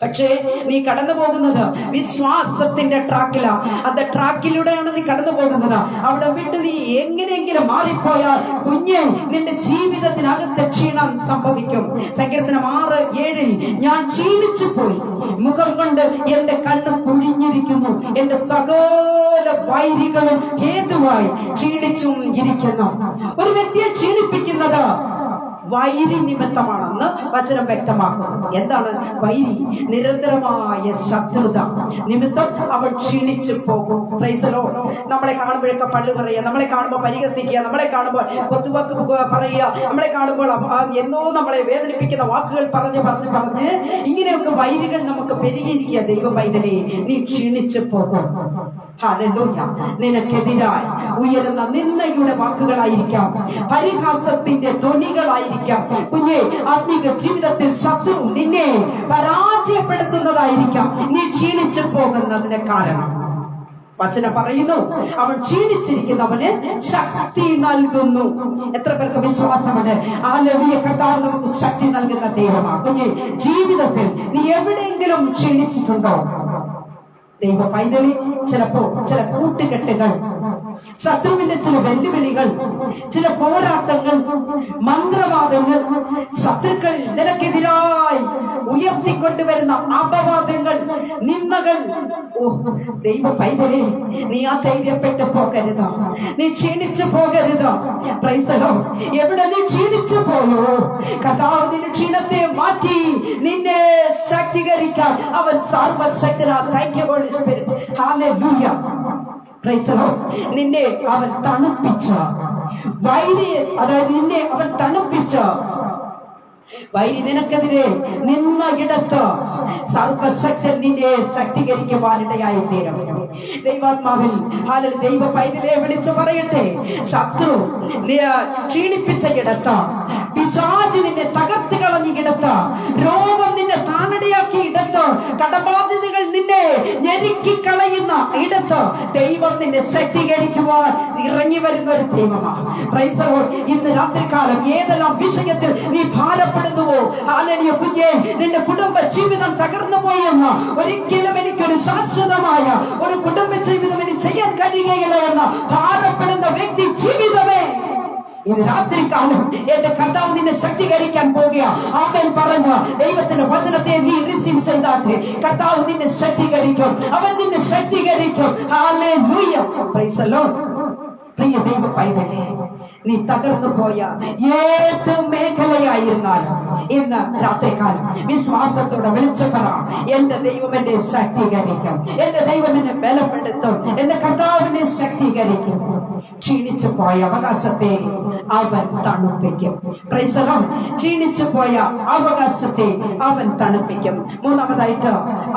പക്ഷേ നീ കടന്നു പോകുന്നത് വിശ്വാസത്തിന്റെ ട്രാക്കിലാണ്. അത് ട്രാക്കിലൂടെയാണ് നീ കടന്നു പോകുന്നത്. അവിടെ വിട്ട് നീ എങ്ങനെയെങ്കിലും മാറിപ്പോയാൽ കുഞ്ഞെ, നിന്റെ ജീവിതത്തിനകത്ത് ക്ഷീണം സംഭവിക്കും. സങ്കീർത്തനം 6:7 ഞാൻ ക്ഷീണിച്ചു പോയി, മുഖം കൊണ്ട് എന്റെ കണ്ണ് കുഴിഞ്ഞിരിക്കുന്നു, എന്റെ സകല വൈരികളും ഹേതുവായി ക്ഷീണിച്ചും ഇരിക്കുന്നു. ഒരു വ്യക്തിയെ ക്ഷീണിപ്പിക്കുന്നത് വൈരി നിമിത്തമാണെന്ന് വചനം വ്യക്തമാക്കുന്നു. എന്താണ് വൈരി? നിരന്തരമായ ശത്രുത നിമിത്തം അവൻ ക്ഷീണിച്ചു പോകും. Price the Lord. നമ്മളെ കാണുമ്പോഴൊക്കെ പള്ളു പറയുക, നമ്മളെ കാണുമ്പോൾ പരിഹസിക്കുക, നമ്മളെ കാണുമ്പോൾ കൊത്തുവാക്ക് പറയുക, നമ്മളെ കാണുമ്പോൾ എന്നോ നമ്മളെ വേദനിപ്പിക്കുന്ന വാക്കുകൾ പറഞ്ഞ് ഇങ്ങനെയൊക്കെ വൈരികൾ നമുക്ക് പെരുകിയിരിക്കുക. ദൈവ പൈതലേ, നീ ക്ഷീണിച്ചു പോകും. ഹല്ലേലൂയ. നിനക്കെതിരായി ഉയരുന്ന നിന്ദയുടെ വാക്കുകളായിരിക്കാം, പരിഹാസത്തിന്റെ ധ്വനികളായിരിക്കാം. കുഞ്ഞെ, ആത്മീക ജീവിതത്തിൽ ശത്രു നിന്നെ പരാജയപ്പെടുത്തുന്നതായിരിക്കാം നീ ക്ഷീണിച്ചു പോകുന്നതിന് കാരണം. വചനം പറയുന്നു, അവൻ ക്ഷീണിച്ചിരിക്കുന്നവന് ശക്തി നൽകുന്നു. എത്ര പേർക്ക് വിശ്വാസമുണ്ട്? ഹല്ലേലൂയ. കർത്താവ് നമുക്ക് ശക്തി നൽകുന്ന ദൈവമാണ്. കുഞ്ഞെ, ജീവിതത്തിൽ നീ എവിടെയെങ്കിലും ക്ഷീണിച്ചിട്ടുണ്ടോ? ദൈവ പൈതലി, ചിലപ്പോ ചില കൂട്ടുകെട്ടുകൾ, ശത്രുവിന്റെ ചില വെല്ലുവിളികൾ, ചില പോരാട്ടങ്ങൾ, മന്ത്രവാദങ്ങൾ, ശത്രുക്കൾ നിനക്കെതിരായി ഉയർത്തിക്കൊണ്ടുവരുന്ന അപവാദങ്ങൾ, നിന്ദകൾ. ദൈവ പൈതലേ, നീ ആ ധൈര്യപ്പെട്ടു പോകരുത്, നീ ക്ഷീണിച്ചു പോകരുത്. Price the Lord. എവിടെ നീ ക്ഷീണിച്ചു പോയോ, കർത്താവ് നിന്റെ ക്ഷീണത്തെ മാറ്റി നിന്നെ ശക്തീകരിക്കാൻ അവൻ സർവശക്തനാ. Thank you holy Spirit. ഹല്ലേലൂയ. Praise the Lord. നിന്നെ അവൻ തണുപ്പിച്ച വൈരി, അതായത് നിന്നെ അവൻ തണുപ്പിച്ച വൈരി നിനക്കെതിരെ നിന്ന ഇടത്ത് സർവശക്തൻ നിന്നെ ശക്തീകരിക്കുവാനിടയായി തീരും. ദൈവാത്മാവിൽ ദൈവ പൈതലെ വിളിച്ചു പറയട്ടെ, ശത്രു ക്ഷീണിപ്പിച്ച ഇടത്ത്, പിശാച് നിന്നെ തകർത്ത് കളഞ്ഞ ഇടത്ത്, രോഗം നിന്നെ താണടിയാക്കിയ ഇടത്ത്, കടബാധ്യതകൾ നിന്നെ ഞെരുക്കി കളയുന്ന ഇടത്ത് ദൈവം നിന്നെ ശക്തീകരിക്കുവാൻ ഇറങ്ങി വരുന്ന ഒരു ദൈവമാണ്. Price the Lord. ഇന്ന് രാത്രികാലം ഏതെല്ലാം വിഷയത്തിൽ നീ ഭാരപ്പെടുന്നുവോ, ഹല്ലേലൂയ കുഞ്ഞേ, നിന്റെ കുടുംബ ജീവിതം തകർന്നു പോയെന്ന്, ഒരിക്കലും എനിക്കൊരു ശാശ്വതമായ ഒരു കുടുംബ ജീവിതം എനിക്ക് ചെയ്യാൻ കഴിയുകയില്ല എന്ന് ഭാരപ്പെടുന്ന വ്യക്തി ജീവിതമേ, ഇത് രാത്രികാലം എന്റെ കർത്താവ് നിന്നെ ശക്തീകരിക്കാൻ പോകുക. അവൻ പറഞ്ഞ ദൈവത്തിന്റെ വചനത്തെ നീ റിസീവ് ചെയ്താട്ടെ. കർത്താവ് നിന്നെ ശക്തീകരിക്കും, അവൻ നിന്നെ ശക്തീകരിക്കും. ഹല്ലേലൂയ, പ്രൈസ് ദി ലോർഡ്. പ്രിയ ദൈവ പൈതലേ, നീ തകർന്നു പോയ ഏത് മേഖലയായിരുന്നാലും ഇന്ന് രാത്രികാലം വിശ്വാസത്തോടെ വിളിച്ചു പറ, എന്റെ ദൈവം എന്നെ ശക്തീകരിക്കും, എന്റെ ദൈവം എന്നെ ബലപ്പെടുത്തും, എന്റെ കർത്താവിനെ ശക്തീകരിക്കും. ക്ഷീണിച്ചു പോയ അവകാശത്തെ അവൻ തണുപ്പിക്കും. Price the Lord. ക്ഷീണിച്ചു പോയ അവകാശത്തെ അവൻ തണുപ്പിക്കും. മൂന്നാമതായിട്ട്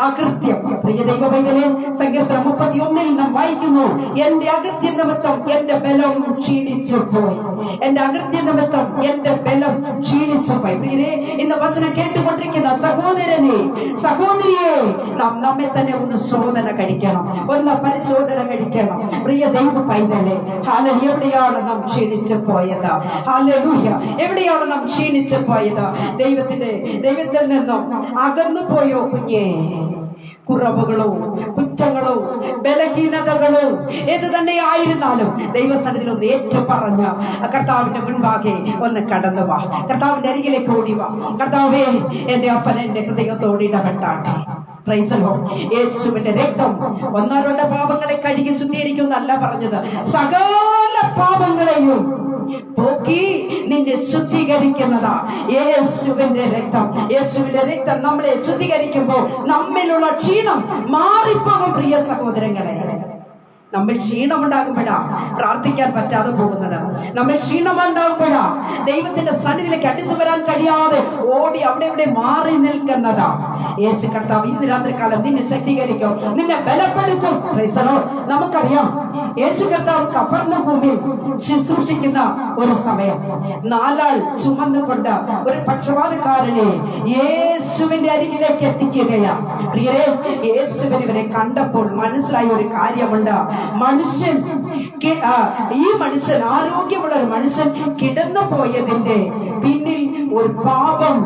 അകൃത്യം. പ്രിയ ദൈവവൈതലേ, സങ്കീർത്തനം 31 നാം വായിക്കുന്നു, എന്റെ അകൃത്യ നിമിത്തം എന്റെ ബലം ക്ഷീണിച്ചു പോയി. എന്റെ അകൃത്യ നിമിത്തം എന്റെ ബലം ക്ഷീണിച്ചു പോയി. പ്രിയരെ, ഇന്ന് വചനം കേട്ടുകൊണ്ടിരിക്കുന്ന സഹോദരനെ, സഹോദരിയെ, നാം നമ്മെ തന്നെ ഒന്ന് ശോധന കഴിക്കണം, ഒന്ന് പരിശോധന കഴിക്കണം. പ്രിയ ദൈവ പൈതലേ, ഹല്ലേലൂയ, എവിടെയാണ് നാം ക്ഷീണിച്ചു പോയത്? ഹല്ലേലൂയ, എവിടെയാണ് നാം ക്ഷീണിച്ചു പോയത്? ദൈവത്തിൽ നിന്നും അകന്നു പോയോ കുഞ്ഞേ? കുറവുകളോ കുറ്റങ്ങളോ ബലഹീനതകളോ ഏത് തന്നെ ആയിരുന്നാലും ദൈവസന്നിധിയിൽ ഒന്ന് ഏറ്റു പറഞ്ഞ കർത്താവിന്റെ മുൻപാകെ ഒന്ന് കടന്നു വാ. കർത്താവിന്റെ അരികിലേക്ക് ഓടി വാ. കർത്താവേ, എന്റെ അപ്പൻ എന്റെ ഹൃദയത്തോട് ഇടപെട്ടാട്ടെ. Price the Lord. യേശുവിന്റെ രക്തം ഒന്നോരുടെ പാപങ്ങളെ കഴുകി ശുദ്ധീകരിക്കുന്നല്ല പറഞ്ഞത്, സകല പാപങ്ങളെയും പോക്കി നിന്നെ ശുദ്ധീകരിക്കുന്നതാ യേശുവിന്റെ രക്തം. യേശുവിന്റെ രക്തം നമ്മളെ ശുദ്ധീകരിക്കുമ്പോൾ നമ്മിലുള്ള ക്ഷീണം മാറിപ്പോകും. പ്രിയ സഹോദരങ്ങളെ, നമ്മൾ ക്ഷീണമുണ്ടാകുമ്പോഴാ പ്രാർത്ഥിക്കാൻ പറ്റാതെ പോകുന്നത്. നമ്മൾ ക്ഷീണമുണ്ടാകുമ്പോഴാ ദൈവത്തിന്റെ സന്നിധിയിലേക്ക് അടുത്തു വരാൻ കഴിയാതെ ഓടി അവിടെ ഇവിടെ മാറി നിൽക്കുന്നതാ. യേശു കർത്താവ് ഇന്ന് രാത്രികാലം നിന്നെ ശക്തീകരിക്കും, നിന്നെ ബലപ്പെടുത്തും. Price the Lord. നമുക്കറിയാം, യേശു കർത്താവ് കഫർന്നഭൂമിയിൽ ശുശ്രൂഷിക്കുന്ന ഒരു സമയം 4 ആൾ ചുമന്നുകൊണ്ട് ഒരു പക്ഷപാതക്കാരനെ യേശുവിന്റെ അരികിലേക്ക് എത്തിക്കുകയാ. പ്രിയരെ, യേശുവിനെ ഇവരെ കണ്ടപ്പോൾ മനസ്സിലായ ഒരു കാര്യമുണ്ട്. ഈ മനുഷ്യൻ, ആരോഗ്യമുള്ള ഒരു മനുഷ്യൻ കിടന്നു പോയതിന്റെ പിന്നിൽ ഒരു പാപം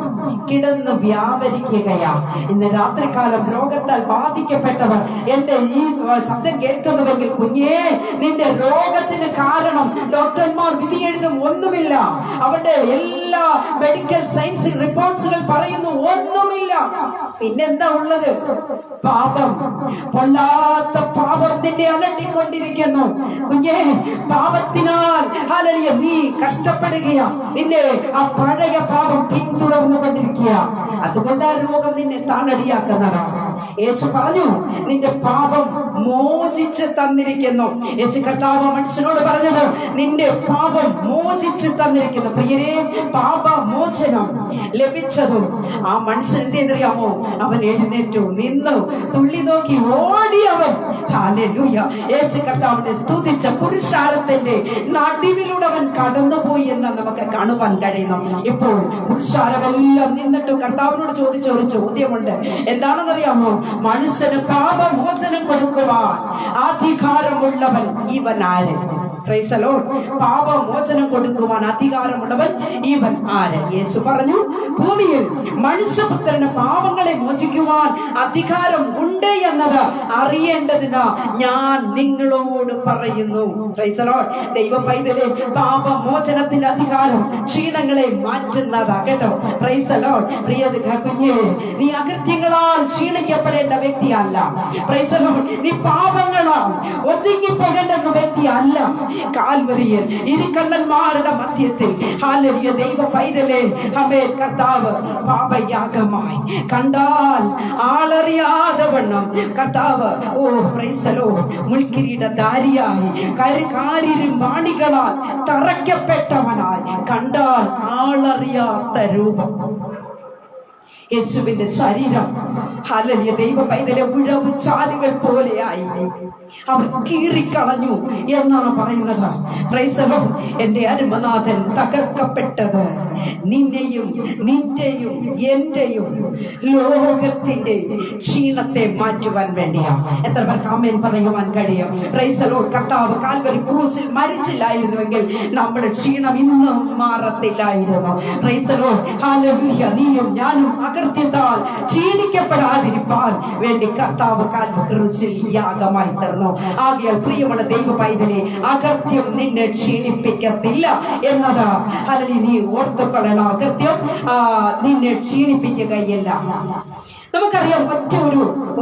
കിടന്ന് വ്യാപരിക്കുകയാ. ഇന്ന് രാത്രികാലം രോഗത്താൽ ബാധിക്കപ്പെട്ടവർ എന്റെ ഈ ശബ്ദം കേൾക്കുന്നുവെങ്കിൽ, കുഞ്ഞേ, നിന്റെ രോഗത്തിന് കാരണം ഡോക്ടർമാർ വിധി എഴുതും ഒന്നുമില്ല. അവരുടെ എല്ലാ മെഡിക്കൽ സയൻസ് റിപ്പോർട്ട്സുകൾ പറയുന്നു ഒന്നുമില്ല. പിന്നെന്താ ഉള്ളത്? പാപം. പൊല്ലാത്ത പാപം നിന്നെ അലട്ടിക്കൊണ്ടിരിക്കുന്നു. കുഞ്ഞേ, പാപത്തിനാൽ ഹല്ലേലൂയ നീ കഷ്ടപ്പെടുകയാ. നിന്നെ ആ പഴയ പാപം പിന്തുടർന്നുകൊണ്ടിരിക്കുക. അതുകൊണ്ട് ആ രോഗം നിന്നെ താണടിയാക്കുന്നതാണ്. യേശു പറഞ്ഞു, നിന്റെ പാപം മോചിച്ച് തന്നിരിക്കുന്നു. യേശു കർത്താവ് മനുഷ്യനോട് പറഞ്ഞത്, നിന്റെ പാപം മോചിച്ച് തന്നിരിക്കുന്നു. പ്രിയരെ, പാപമോചനം ലഭിച്ചതും ആ മനുഷ്യൻ എന്തെന്നറിയാമോ? അവൻ എഴുന്നേറ്റു നിന്നു, തുള്ളി നോക്കി ഓടിയവൻ. ഹല്ലേലൂയ, യേശു കർത്താവിനെ സ്തുതിച്ച പുരുഷാരത്തിന്റെ നടുവിലൂടെ അവൻ കടന്നുപോയി എന്ന് നമുക്ക് കാണുവാൻ കഴിയുന്നു. ഇപ്പോൾ പുരുഷാരമെല്ലാം നിന്നിട്ട് കർത്താവിനോട് ചോദിച്ച ഒരു ചോദ്യമുണ്ട്. എന്താണെന്നറിയാമോ? മനുഷ്യന് പാപമോചനം കൊടുക്കുവാൻ അധികാരമുള്ളവൻ ഇവൻ ആര്? Price the Lord. പാപമോചനം കൊടുക്കുവാൻ അധികാരമുള്ളവൻ ഇവൻ ആര്? യേശു പറഞ്ഞു, ഭൂമിയിൽ മനുഷ്യപുത്രന് പാപങ്ങളെ മോചിക്കുവാൻ അധികാരം ഉണ്ട് എന്നത് അറിയേണ്ടതിന് ഞാൻ നിങ്ങളോട് പറയുന്നു. Price the Lord. ദൈവ പൈതലേ, പാപമോചനത്തിന്റെ അധികാരം ക്ഷീണങ്ങളെ മാറ്റുന്നതാ കേട്ടോ. Price the Lord. പ്രിയ കുഞ്ഞേ, നീ അകൃത്യങ്ങളാൽ ക്ഷീണിക്കപ്പെടേണ്ട വ്യക്തിയല്ല. Price the Lord. നീ പാപങ്ങളാൽ ഒതുങ്ങിപ്പോകേണ്ട വ്യക്തിയല്ല. കാൽവരിയിൽ ഇരുകള്ളന്മാരുടെ മധ്യത്തിൽ ഹല്ലേലൂയ ദൈവ പൈതലേ, ആമേൻ, കർത്താവ് പാപയാഗമായി കണ്ടാൽ ആളറിയാതെ വണ്ണം കർത്താവ് പ്രൈസ് ദി ലോർഡ് മുൾക്കിരീടധാരിയായി കാരിരുമാണികളാൽ തറയ്ക്കപ്പെട്ടവനായി കണ്ടാൽ ആളറിയാത്ത രൂപം. യേശുവിന്റെ ശരീരം ഹല്ലേലൂയ ദൈവ പൈതലെ ഉഴവ് ചാലുകൾ പോലെയായി അവൻ കീറിക്കളഞ്ഞു എന്നാണ് പറയുന്നത്. Price the Lord. എന്റെ അരുമനാഥൻ തകർക്കപ്പെട്ടത് നിന്നെയും നിന്റെയും എന്റെയും ലോകത്തിന്റെ ക്ഷീണത്തെ മാറ്റുവാൻ വേണ്ടിയാ. എത്ര പേർക്ക് ആമേൻ പറയുവാൻ കഴിയും? Praise the Lord. കർത്താവ് കാൽവരി ക്രൂസിൽ മരിച്ചില്ലായിരുന്നുവെങ്കിൽ നമ്മുടെ ക്ഷീണം ഇന്നും മാറത്തില്ലായിരുന്നു. Praise the Lord. ഹല്ലേലൂയ. നീയും ഞാനും അകൃത്യത്താൽ ക്ഷീണിക്കപ്പെടാതിരിക്കാൻ വേണ്ടി കർത്താവ് കാൽവരി ക്രൂസിൽ യാഗമായി തീർന്നു. ആകയാൽ പ്രിയമുള്ള ദൈവ പൈതലേ, അകൃത്യം നിന്നെ ക്ഷീണിപ്പിക്കത്തില്ല എന്നത് അല്ലെങ്കിൽ നീ ഓർത്തുകൊള്ളണം. അകൃത്യം നിന്നെ ക്ഷീണിപ്പിക്കുകയില്ല. നമുക്കറിയാം, ഒറ്റ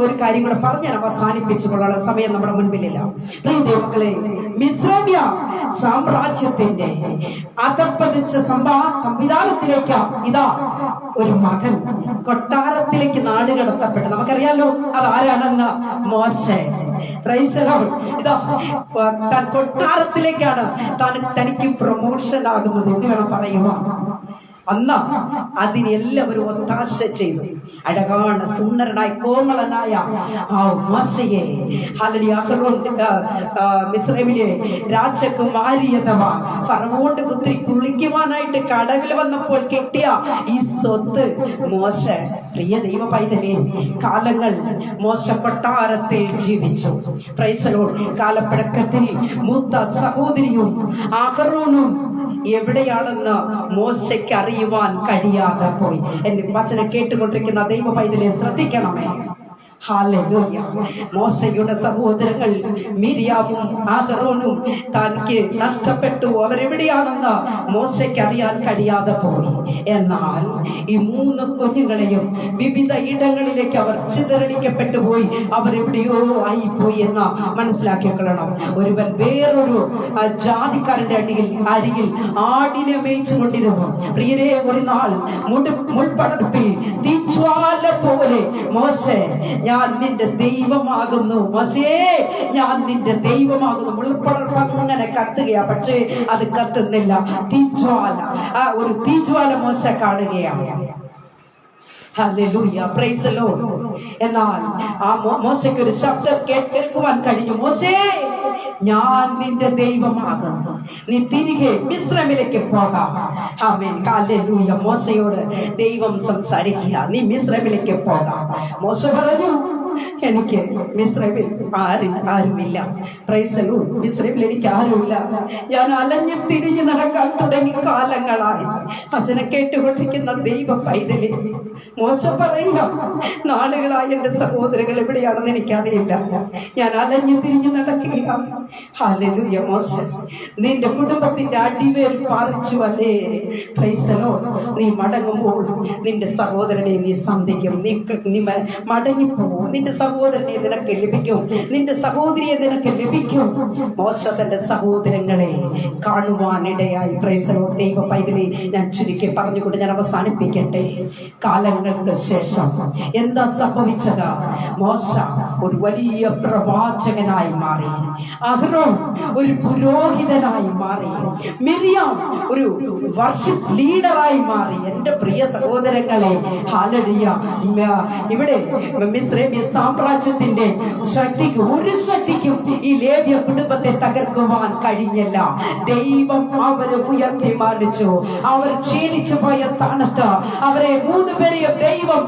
ഒരു കാര്യം കൂടെ പറഞ്ഞ് ഞാൻ അവസാനിപ്പിച്ചുകൊള്ളുള്ള സമയം നമ്മുടെ മുൻപിലില്ല. പ്രിയ ദൈവമക്കളെ, മിസ്രൈമ്യ സാമ്രാജ്യത്തിന്റെ അധപ്പതിച്ച സംവിധാനത്തിലേക്ക് ഇതാ ഒരു മകൻ കൊട്ടാരത്തിലേക്ക് നാടുകടത്തപ്പെട്ടു. നമുക്കറിയാലോ അതാരാണെന്ന്. മോശെ. ഇതാ കൊട്ടാരത്തിലേക്കാണ് തനിക്ക് പ്രൊമോഷൻ ആകുന്നത് എന്ന് വേണം പറയുക. അന്ന് അതിനെല്ലാവരും ഒത്താശ ചെയ്തു. അഴകാണ്, സുന്ദരനായ കോമളനായ ആ മോശയെ മിസ്രൈമിലെ രാജകുമാരിയഥവാ ഫറവോണ്ട് കുത്തിരി കുളിക്കുവാനായിട്ട് കടവിൽ വന്നപ്പോൾ കിട്ടിയ ഈ സ്വത്ത് മോശ. പ്രിയ ദൈവ പൈതലേ, കാലങ്ങൾ മോശ കൊട്ടാരത്തിൽ ജീവിച്ചു. Price the Lord. കാലപ്പഴക്കത്തിൽ മൂത്ത സഹോദരിയും അഹറോനും എവിടെയാണെന്ന് മോശയ്ക്ക് അറിയുവാൻ കഴിയാതെ പോയി. എന്റെ വചനം കേട്ടുകൊണ്ടിരിക്കുന്ന ദൈവ പൈതലെ ശ്രദ്ധിക്കണമേ. ഹല്ലേലൂയ. മോശയുടെ സഹോദരങ്ങൾ മിരിയാവും ആഹറോനും തനിക്ക് നഷ്ടപ്പെട്ടു. അവരെവിടെയാണെന്ന് മോശയ്ക്ക് അറിയാൻ കഴിയാതെ പോയി. എന്നാൽ ഈ 3 കുഞ്ഞുങ്ങളെയും വിവിധ ഇടങ്ങളിലേക്ക് അവർ ചിതറടിക്കപ്പെട്ടു പോയി. അവരെവിടെയോ ആയിപ്പോയി എന്ന് മനസ്സിലാക്കിക്കൊള്ളണം. ഒരുവൻ വേറൊരു ജാതിക്കാരന്റെ അരികിൽ ആടിനെ മേയിച്ചു കൊണ്ടിരുന്നു. പ്രിയരെ, ഒരു നാൾ മുൾപടർപ്പിൽ തീജ്വാല പോലെ മോശെ, ഞാൻ നിന്റെ ദൈവമാകുന്നു. മോശേ, ഞാൻ നിന്റെ ദൈവമാകുന്നു. മുൾപടർപ്പ് അങ്ങനെ കത്തുകയാ, പക്ഷേ അത് കത്തുന്നില്ല. തീജ്വാല, ഒരു തീജ്വാല മോശ കാണുകയാണ്. ഹല്ലേലൂയ. Praise the Lord. എന്നാൽ ആ മോശയ്ക്ക് ഒരു ശബ്ദം കേൾക്കുവാൻ കഴിഞ്ഞു. മോശേ, ഞാൻ നിന്റെ ദൈവമാകുന്നു. നീ തിരികെ മിസ്രൈമിലേക്ക് പോകാം. ആമേൻ. ഹല്ലേലൂയ. മോശയോട് ദൈവം സംസാരിക്കുക. നീ മിസ്രൈമിലേക്ക് പോകാം. മോശ പറഞ്ഞു, എനിക്ക് മിസ്രൈമിൽ ആരുമില്ല. Price the Lord. മിസ്രൈമിൽ എനിക്ക് ആരുമില്ല. ഞാൻ അലഞ്ഞു തിരിഞ്ഞു നടക്കാൻ തുടങ്ങി കാലങ്ങളായി. വചനം കേട്ടുകൊണ്ടിരിക്കുന്ന ദൈവ പൈതലേ, മോശ പറയുക, നാളുകളായി എന്റെ സഹോദരങ്ങൾ എവിടെയാണെന്ന് എനിക്കറിയില്ല. ഞാൻ അലഞ്ഞു തിരിഞ്ഞു നടക്കുക. ഹല്ലേലൂയ. മോശ, നിന്റെ കുടുംബത്തിന്റെ അടിവേർ പാറിച്ചു അല്ലേ? Price the Lord. നീ മടങ്ങുമ്പോൾ നിന്റെ സഹോദരനെ നീ സന്ധിക്കും. നീ മടങ്ങിപ്പോകും. നിന്റെ സഹോദരനെ നിനക്ക് ലഭിക്കും. നിന്റെ സഹോദരിയെ നിനക്ക് ലഭിക്കും. മോശ തന്റെ സഹോദരങ്ങളെ കാണുവാനിടയായി. Price the Lord. ദൈവ പൈതലേ, ഞാൻ ചുരുക്കി പറഞ്ഞുകൊണ്ട് ഞാൻ അവസാനിപ്പിക്കട്ടെ. കാലങ്ങൾക്ക് ശേഷം എന്താ സംഭവിച്ചത്? മോശ ഒരു വലിയ പ്രവാചകനായി മാറി. അഹ്റോൻ ഒരു പുരോഹിതനായി മാറി. മിരിയാം ഒരു വർഷിപ്പ് ലീഡറായി മാറി. എന്റെ പ്രിയ സഹോദരങ്ങളെ, ഹല്ലേലൂയ. ഇവിടെ മിസ്രൈമ്യ സാമ്രാജ്യത്തിന്റെ ഒരു ശക്തിക്കും ഈ ലേവ്യ കുടുംബത്തെ തകർക്കുവാൻ കഴിഞ്ഞില്ല. ദൈവം അവരെ ഉയർത്തി മാനിച്ചു. അവർ ക്ഷീണിച്ചു പോയ സ്ഥാനത്ത് അവരെ 3 പേരെയും ദൈവം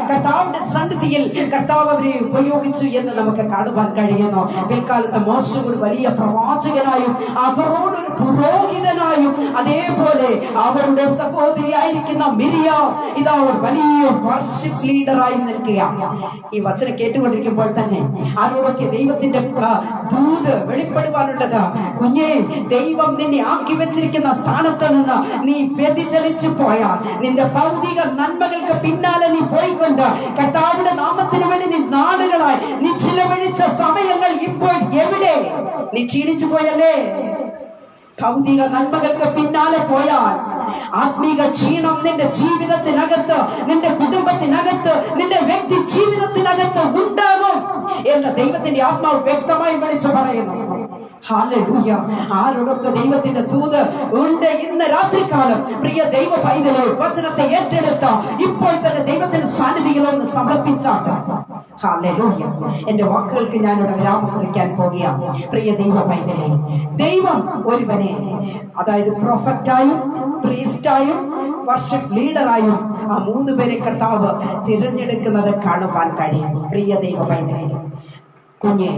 കർത്താവിന്റെ സന്നിധിയിൽ കർത്താവ് അവരെ ഉപയോഗിച്ചു എന്ന് നമുക്ക് കാണുവാൻ കഴിയുന്നു. പിൽക്കാലത്ത് മോശ ഒരു വലിയ പ്രവാചകനായും അഹറോൻ ഒരു പുരോഹിതനായും അതേപോലെ അവരുടെ സഹോദരിയായിരിക്കുന്ന മിരിയാം ഇതാ ഒരു വലിയ വർഷിപ്പ് ലീഡറായി നിൽക്കുക. ഈ വചനം കേട്ടുകൊണ്ടിരിക്കുമ്പോൾ തന്നെ ആരോടൊക്കെ ദൈവത്തിന്റെ ദൂത് വെളിപ്പെടുവാനുള്ളത്. കുഞ്ഞേ, ദൈവം നിന്നെ ആക്കി വെച്ചിരിക്കുന്ന സ്ഥാനത്ത് നിന്ന് നീ വ്യതിചലിച്ചു പോയാൽ, നിന്റെ ഭൗതിക നന്മകൾക്ക് പിന്നാലെ നീ പോയിക്കൊണ്ട് കർത്താവിന്റെ നാമത്തിന് വേണ്ടി നീ നാളുകളായി നീ ചിലവഴിച്ച സമയങ്ങൾ ഇപ്പോൾ എവിടെ? നീ ക്ഷീണിച്ചു പോയല്ലേ? ഭൗതിക നന്മകൾക്ക് പിന്നാലെ പോയാൽ ആത്മീക ക്ഷീണം നിന്റെ ജീവിതത്തിനകത്ത്, നിന്റെ കുടുംബത്തിനകത്ത്, നിന്റെ വ്യക്തി ജീവിതത്തിനകത്ത് ഉണ്ടാകും എന്ന് ദൈവത്തിന്റെ ആത്മാവ് വ്യക്തമായി വിളിച്ചു പറയുന്നു. ഹല്ലേലൂയ. ആരോടൊക്കെ ദൈവത്തിന്റെ ദൂത് ഉണ്ട് ഇന്ന് രാത്രികാലം, പ്രിയ ദൈവ പൈതലോ, വചനത്തെ ഏറ്റെടുത്ത ഇപ്പോൾ തന്നെ ദൈവത്തിന്റെ സാന്നിധ്യങ്ങളൊന്ന് സമർപ്പിച്ചാട്ട്. ഹല്ലേലൂയ. എന്റെ വാക്കുകൾക്ക് ഞാനിവിടെ വിരാമം കുറിക്കാൻ പോകുകയാണ്. പ്രിയ ദൈവ പൈതലേ, ദൈവം ഒരുവനെ, അതായത് പ്രൊഫറ്റായും പ്രീസ്റ്റായും വർഷിപ്പ് ലീഡറായും ആ 3 പേരെ കർത്താവ് തിരഞ്ഞെടുക്കുന്നത് കാണുവാൻ കഴിയും. പ്രിയ ദൈവ പൈതലേ, കുഞ്ഞെ,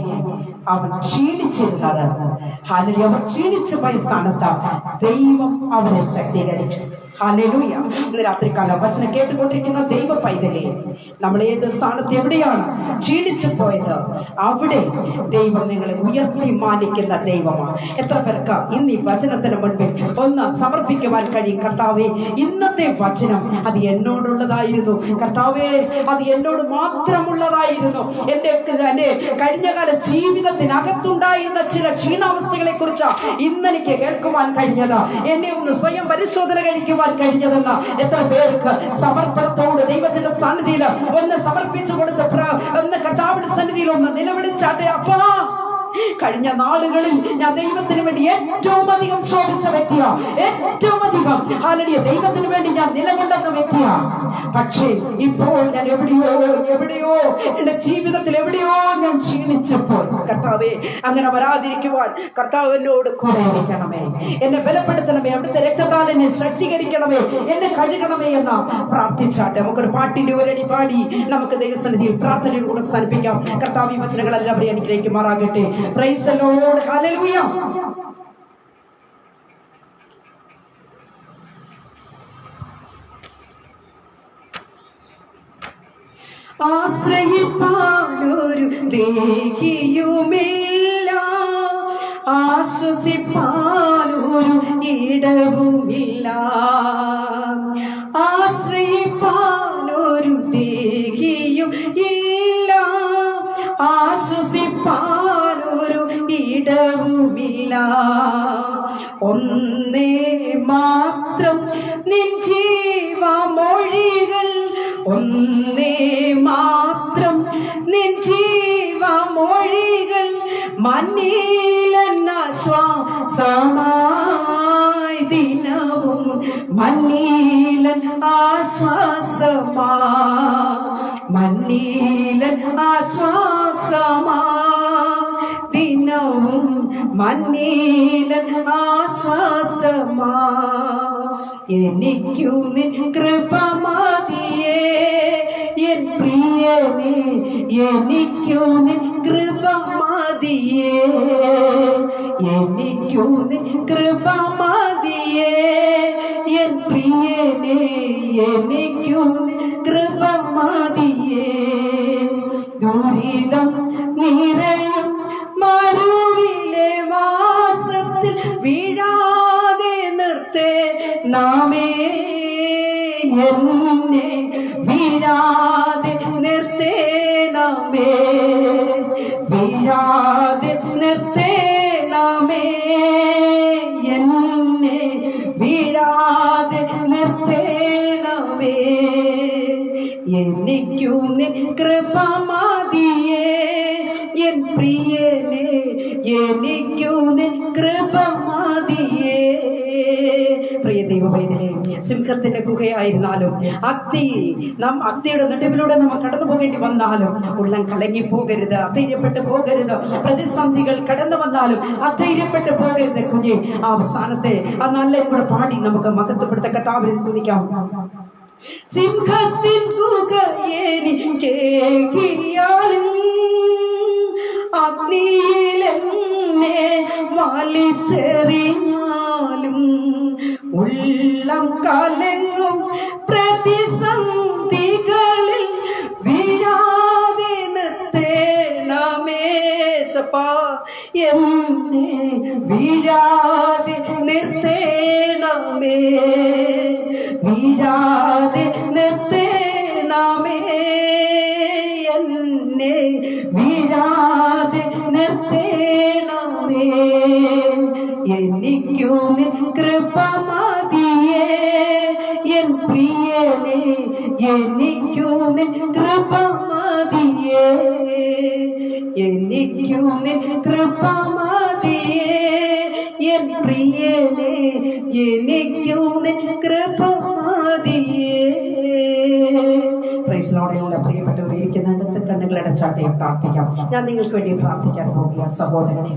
അവൻ ക്ഷീണിച്ചിരുന്നത്, ഹല്ലേലൂയ, അവൻ ക്ഷീണിച്ചു പോയ സ്ഥാനത്ത് ദൈവം അവനെ ശക്തീകരിച്ചു. ഹല്ലേലൂയ. ഇന്ന് രാത്രികാലം വചനം കേട്ടുകൊണ്ടിരിക്കുന്ന ദൈവ പൈതലേ, നമ്മൾ ഏത് സ്ഥാനത്ത് എവിടെയാണ് ക്ഷീണിച്ചു പോയത്, അവിടെ ദൈവം നിങ്ങളെ ഉയർത്തി മാനിക്കുന്ന ദൈവമാണ്. എത്ര പേർക്ക് ഇന്ന് ഈ വചനത്തിന് മുൻപിൽ ഒന്ന് സമർപ്പിക്കുവാൻ കഴിയും? കർത്താവേ, ഇന്നത്തെ വചനം അത് എന്നോടുള്ളതായിരുന്നു. കർത്താവേ, അത് എന്നോട് മാത്രമുള്ളതായിരുന്നു. എന്റെ കഴിഞ്ഞകാല ജീവിതത്തിനകത്തുണ്ടായിരുന്ന ചില ക്ഷീണാവസ്ഥകളെ കുറിച്ച് ഇന്നെനിക്ക് കേൾക്കുവാൻ കഴിഞ്ഞത്, എന്നെ ഒന്ന് സ്വയം പരിശോധന കഴിക്കുവാൻ കഴിഞ്ഞതെന്ന് എത്ര പേർക്ക് സമർപ്പണത്തോട് ദൈവത്തിന്റെ സന്നിധിയിൽ ഒന്ന് സമർപ്പിച്ചു കൊടുത്ത് ഒന്ന് കർത്താവിന്റെ സന്നിധിയിൽ ഒന്ന് നിലവിളിച്ചാട്ടെ. അപ്പാ, കഴിഞ്ഞ നാളുകളിൽ ഞാൻ ദൈവത്തിന് വേണ്ടി ഏറ്റവും അധികം ശോഭിച്ച വ്യക്തിയാ, ഏറ്റവും അധികം ഹല്ലേലൂയ ദൈവത്തിന് വേണ്ടി ഞാൻ നിലകൊള്ളുന്ന വ്യക്തിയാ. പക്ഷേ ഇപ്പോൾ ഞാൻ എവിടെയോ എന്റെ ജീവിതത്തിൽ എവിടെയോ ഞാൻ ക്ഷീണിച്ചപ്പോൾ, കർത്താവേ, അങ്ങനെ വരാതിരിക്കുവാൻ കർത്താവ് എന്നോട് കൂടെ ഇരിക്കണമേ, എന്നെ ബലപ്പെടുത്തണമേ, അവിടുത്തെ രക്തത്താൽ എന്നെ ശക്തീകരിക്കണമേ, എന്നെ കഴുകണമേ എന്ന് പ്രാർത്ഥിച്ചാട്ടെ. നമുക്കൊരു പാട്ടിന്റെ ഒരടി പാടി നമുക്ക് ദൈവസന്നിധിയിൽ പ്രാർത്ഥനയിൽ കൂടെ അവസാനിപ്പിക്കാം. കർത്താവ് ഈ വചനങ്ങൾ എല്ലാവരെയും അനുഗ്രഹിക്കുമാറാകട്ടെ. Price the Lord. ഹല്ലേലൂയ. ആശ്രയിപ്പാനൊരു ദേഹിയുമില്ല, ആശ്വസിപ്പാനൊരു ഇടവുമില്ല. ആശ്രയിപ്പാനൊരു ദേഹിയും ഇല്ല, ആശ്വസിപ്പാനൊരു ഇടവുമില്ല. ഒന്നേ മാത്രം നിൻ ജീവമൊഴികൾ, ഒന്നേ മാത്രം നിൻ ജീവമൊഴികൾ, മണ്ണിലെന്ന ശ്വാസമായി ദിനവും, മണ്ണിലൻ ആശ്വാസമാ, മണ്ണിലൻ ആശ്വാസമാ ദിനവും, മണ്ണിലൻ ആശ്വാസമാ. എനിക്കു നിൻ കൃപ മതിയേ എൻ പ്രിയനേ, എനിക്കു നിൻ കൃപ മതിയേ, എനിക്കു നിൻ കൃപ മതിയേ എൻ പ്രിയനേ, എനിക്കു നിൻ കൃപ മതിയേ. ദുരിതം നിറയും മരുവിലെ വാസത്തിൽ വീഴാതെ നിർത്തേ നാമേ, എന്നെ വീഴാതെ നിർത്തേ നാമേ, വീഴാതെ നിർത്തേ നാമേ, എന്നെ വീഴാതെ നിർത്തേ നാമേ. എനിക്കു നിൻ കൃപ മതിയേ എൻ പ്രിയനേ, എനിക്കു നിൻ കൃപ മതിയേ. പ്രിയ ദൈവവൈദ്യനെ, സിംഹത്തിന്റെ ഗുഹയായിരുന്നാലും അത്തിയുടെ നടുവിലൂടെ നമ്മൾ കടന്നു പോകേണ്ടി വന്നാലും ഉള്ളം കലങ്ങി പോകരുത്, അധൈര്യപ്പെട്ടു പോകരുത്. പ്രതിസന്ധികൾ കടന്നു വന്നാലും അധൈര്യപ്പെട്ടു പോകരുത് കുഞ്ഞെ. ആ അവസാനത്തെ ആ നല്ല കൂടെ പാടി നമുക്ക് മഹത്വപ്പെടുത്ത കർത്താവിനെ സ്തുതിക്കാം. സിംഹത്തിൻ ഗുഹയെനിക്കേകിയാലും അഗ്നിയിലെന്നെ വലിച്ചെറിഞ്ഞാലും ഉള്ളം കലങ്ങും പ്രതിസന്ധികളിൽ വീഴാതെ നിർത്തേണമേ സപ്പാ, എന്നെ വീഴാതെ നിർത്തേണമേ, വീഴാതെ നിർത്തേണമേ, എന്നെ വീഴാതെ നിർത്തേണമേ. എനിക്കു നിൻ കൃപ മതിയേ എൻ പ്രിയനേ, എനിക്കു നിൻ കൃപ മതിയേ, എനിക്കു നിൻ കൃപ മതിയേ എൻ പ്രിയനെ എനിക്കു നിൻ കൃപ മതിയേ. പ്രൈസിലോടെയുള്ള പ്രിയപ്പെട്ടവർ ഇരിക്കുന്നിടത്ത് കണ്ണുകൾ അടച്ചാട്ടെ പ്രാർത്ഥിക്കാം. ഞാൻ നിങ്ങൾക്ക് വേണ്ടി പ്രാർത്ഥിക്കാൻ പോകുക. സഹോദരനെ,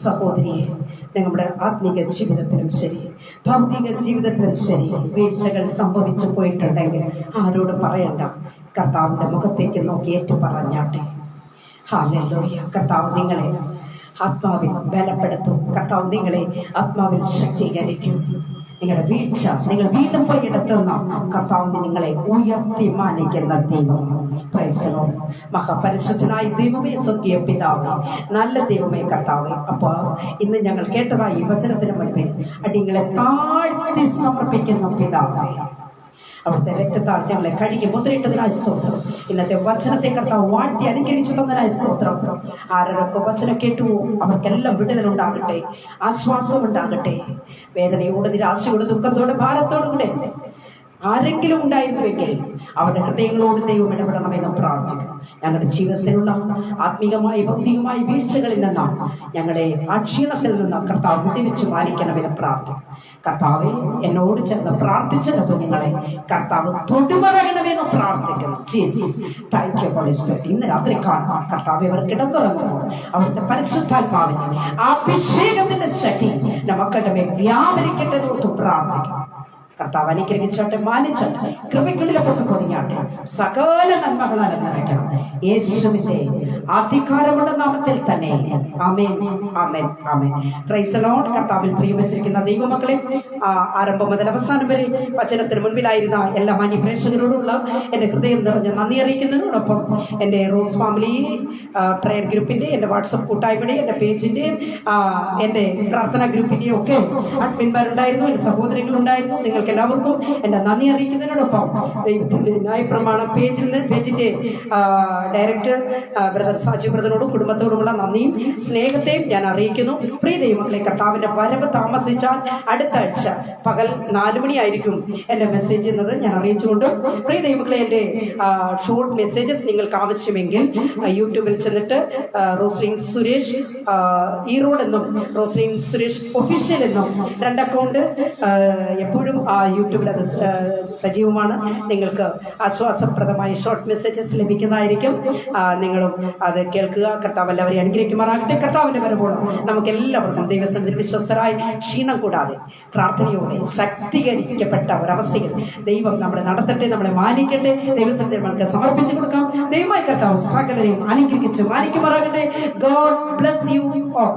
സഹോദരിയെ, നിങ്ങളുടെ ആത്മീക ജീവിതത്തിലും ശരി, ഭൗതിക ജീവിതത്തിലും ശരി വീഴ്ചകൾ സംഭവിച്ചു പോയിട്ടുണ്ടെങ്കിൽ ആരോട് പറയണ്ട, കർത്താവിന്റെ മുഖത്തേക്ക് നോക്കി ഏറ്റു പറഞ്ഞാട്ടെ. ഹല്ലേലൂയ. കർത്താവ് നിങ്ങളെ ആത്മാവിൽ ബലപ്പെടുത്തും. കർത്താവ് നിങ്ങളെ ആത്മാവിൽ ശക്തീകരിക്കും. നിങ്ങളുടെ വീഴ്ച നിങ്ങൾ വീണ്ടും പോയി എടുത്തുന്ന കർത്താവ് നിങ്ങളെ ഉയർത്തി മാനിക്കുന്ന ദൈവം. Price the Lord. മഹാപരിശുദ്ധനായ ദൈവമേ, സ്വർഗീയ പിതാവേ, നല്ല ദൈവമേ കർത്താവേ, അപ്പൊ ഇന്ന് ഞങ്ങൾ കേട്ടതായി ഈ വചനത്തിന് മുൻപിൽ അടിങ്ങളെ താഴ്ത്തി സമർപ്പിക്കുന്ന പിതാവേ, അവിടുത്തെ രക്തത്താൽ ഞങ്ങളെ കഴുകി മുദ്രയിട്ടതിനായ സ്തോത്രം. ഇന്നത്തെ വചനത്തെ കർത്താവ് വാഴ്ത്തി അനുകരിച്ചു തന്നതിനായ സ്തോത്രം. ആരൊക്കെ വചനം കേട്ടു അവർക്കെല്ലാം വിടുതലുണ്ടാകട്ടെ, ആശ്വാസം ഉണ്ടാകട്ടെ. വേദനയോട്, നിരാശയോട്, ദുഃഖത്തോട്, ഭാരത്തോടുകൂടെ ആരെങ്കിലും ഉണ്ടായിരുന്നുവെങ്കിൽ അവരുടെ ഹൃദയങ്ങളോട് ദൈവം ഇടപെടണമെന്ന് പ്രാർത്ഥിക്കും. ഞങ്ങളുടെ ജീവിതത്തിലുള്ള ആത്മീകമായി ഭൗതികമായി വീഴ്ചകളിൽ നിന്നാണ് ഞങ്ങളെ ആ ക്ഷീണത്തിൽ നിന്ന് കർത്താവ് വിടുവിച്ച് മാനിക്കണമെന്ന് പ്രാർത്ഥിക്കും. കർത്താവെ, എന്നോട് ചേർന്ന് പ്രാർത്ഥിച്ചത് കുഞ്ഞുങ്ങളെ കർത്താവ് തൊടുമറയണമെന്ന് പ്രാർത്ഥിക്കുന്നു. Thank you holy spirit. ഇന്ന് രാത്രി കാണാം കർത്താവ് ഇവർ കിടന്നുറങ്ങുമ്പോൾ അവിടുത്തെ പരിശുദ്ധാത്മാവിനെ അഭിഷേകത്തിന്റെ ശക്തി മക്കളുടെ മേൽ വ്യാപരിക്കട്ടെ എന്ന് പ്രാർത്ഥിക്കും. കർത്താവ് അനുഗ്രഹിച്ചോട്ടെ, മാനിച്ചോട്ടെ, കൃപയ്ക്കുള്ളിലൊക്കെ പൊതിഞ്ഞാട്ടെ, സകല നന്മകളാൽ നിറയ്ക്കണം. യേശുവിന്റെ അധികാരമുള്ള നാമത്തിൽ തന്നെ. ആമേൻ, ആമേൻ, ആമേൻ. Praise the Lord. കർത്താവിൽ പ്രിയവച്ചിരിക്കുന്ന ദൈവമക്കളെ, ആരംഭം മുതൽ അവസാനം വരെ വചനത്തിന് മുൻപിലായിരുന്ന എല്ലാ മാന്യ പ്രേക്ഷകരോടുള്ള എന്റെ ഹൃദയം നിറഞ്ഞ നന്ദി അറിയിക്കുന്നതിനോടൊപ്പം എന്റെ റോസ് ഫാമിലി പ്രയർ ഗ്രൂപ്പിന്റെ, എന്റെ വാട്സപ്പ് കൂട്ടായ്മയുടെ, എന്റെ പേജിന്റെ, എന്റെ പ്രാർത്ഥനാ ഗ്രൂപ്പിന്റെയും ഒക്കെ അഡ്മിന്മാരുണ്ടായിരുന്നു, എന്റെ സഹോദരങ്ങളുണ്ടായിരുന്നു. നിങ്ങൾക്ക് എല്ലാവർക്കും എന്റെ നന്ദി അറിയിക്കുന്നതിനോടൊപ്പം ദൈവത്തിന്റെ ന്യായപ്രമാണ പേജിന്റെ ഡയറക്ടർ ബ്രദർ സാജു ബ്രദറിനോടും കുടുംബത്തോടുമുള്ള നന്ദിയും സ്നേഹത്തെയും ഞാൻ അറിയിക്കുന്നു. പ്രിയ ദൈവമക്കളെ, കർത്താവിന്റെ വരവ് താമസിച്ചാൽ അടുത്ത ആഴ്ച പകൽ 4 മണിയായിരിക്കും എന്റെ മെസ്സേജ് എന്നത് ഞാൻ അറിയിച്ചുകൊണ്ട്, പ്രിയ ദൈവമക്കളെ, എന്റെ ഷോർട്ട് മെസ്സേജസ് നിങ്ങൾക്ക് ആവശ്യമെങ്കിൽ യൂട്യൂബിൽ ചെന്നിട്ട് റോസ്ലിൻ സുരേഷ് ഈറോഡ് എന്നും റോസ്ലിൻ സുരേഷ് ഒഫീഷ്യൽ എന്നും 2 അക്കൗണ്ട് എപ്പോഴും യൂട്യൂബിൽ അത് സജീവമാണ്. നിങ്ങൾക്ക് ആശ്വാസപ്രദമായ ഷോർട്ട് മെസ്സേജസ് ലഭിക്കുന്നതായിരിക്കും. നിങ്ങളും അത് കേൾക്കുക. കർത്താവ് എല്ലാവരെയും അനുഗ്രഹിക്കുമാറാകട്ടെ. കർത്താവിന്റെ വരവോളം നമുക്ക് എല്ലാവർക്കും ദൈവസന്നിധിയിൽ വിശ്വസ്തരായി ക്ഷീണം കൂടാതെ പ്രാർത്ഥനയോടെ ശക്തീകരിക്കപ്പെട്ട ഒരവസ്ഥയിൽ ദൈവം നമ്മളെ നടത്തട്ടെ, നമ്മളെ മാനിക്കട്ടെ. ദൈവസന്നിധിയിൽ നമുക്ക് സമർപ്പിച്ചു കൊടുക്കാം. ദൈവമായ കർത്താവ് സകലരെയും അനുഗ്രഹിച്ച് മാനിക്കുമാറാകട്ടെ. God bless you all.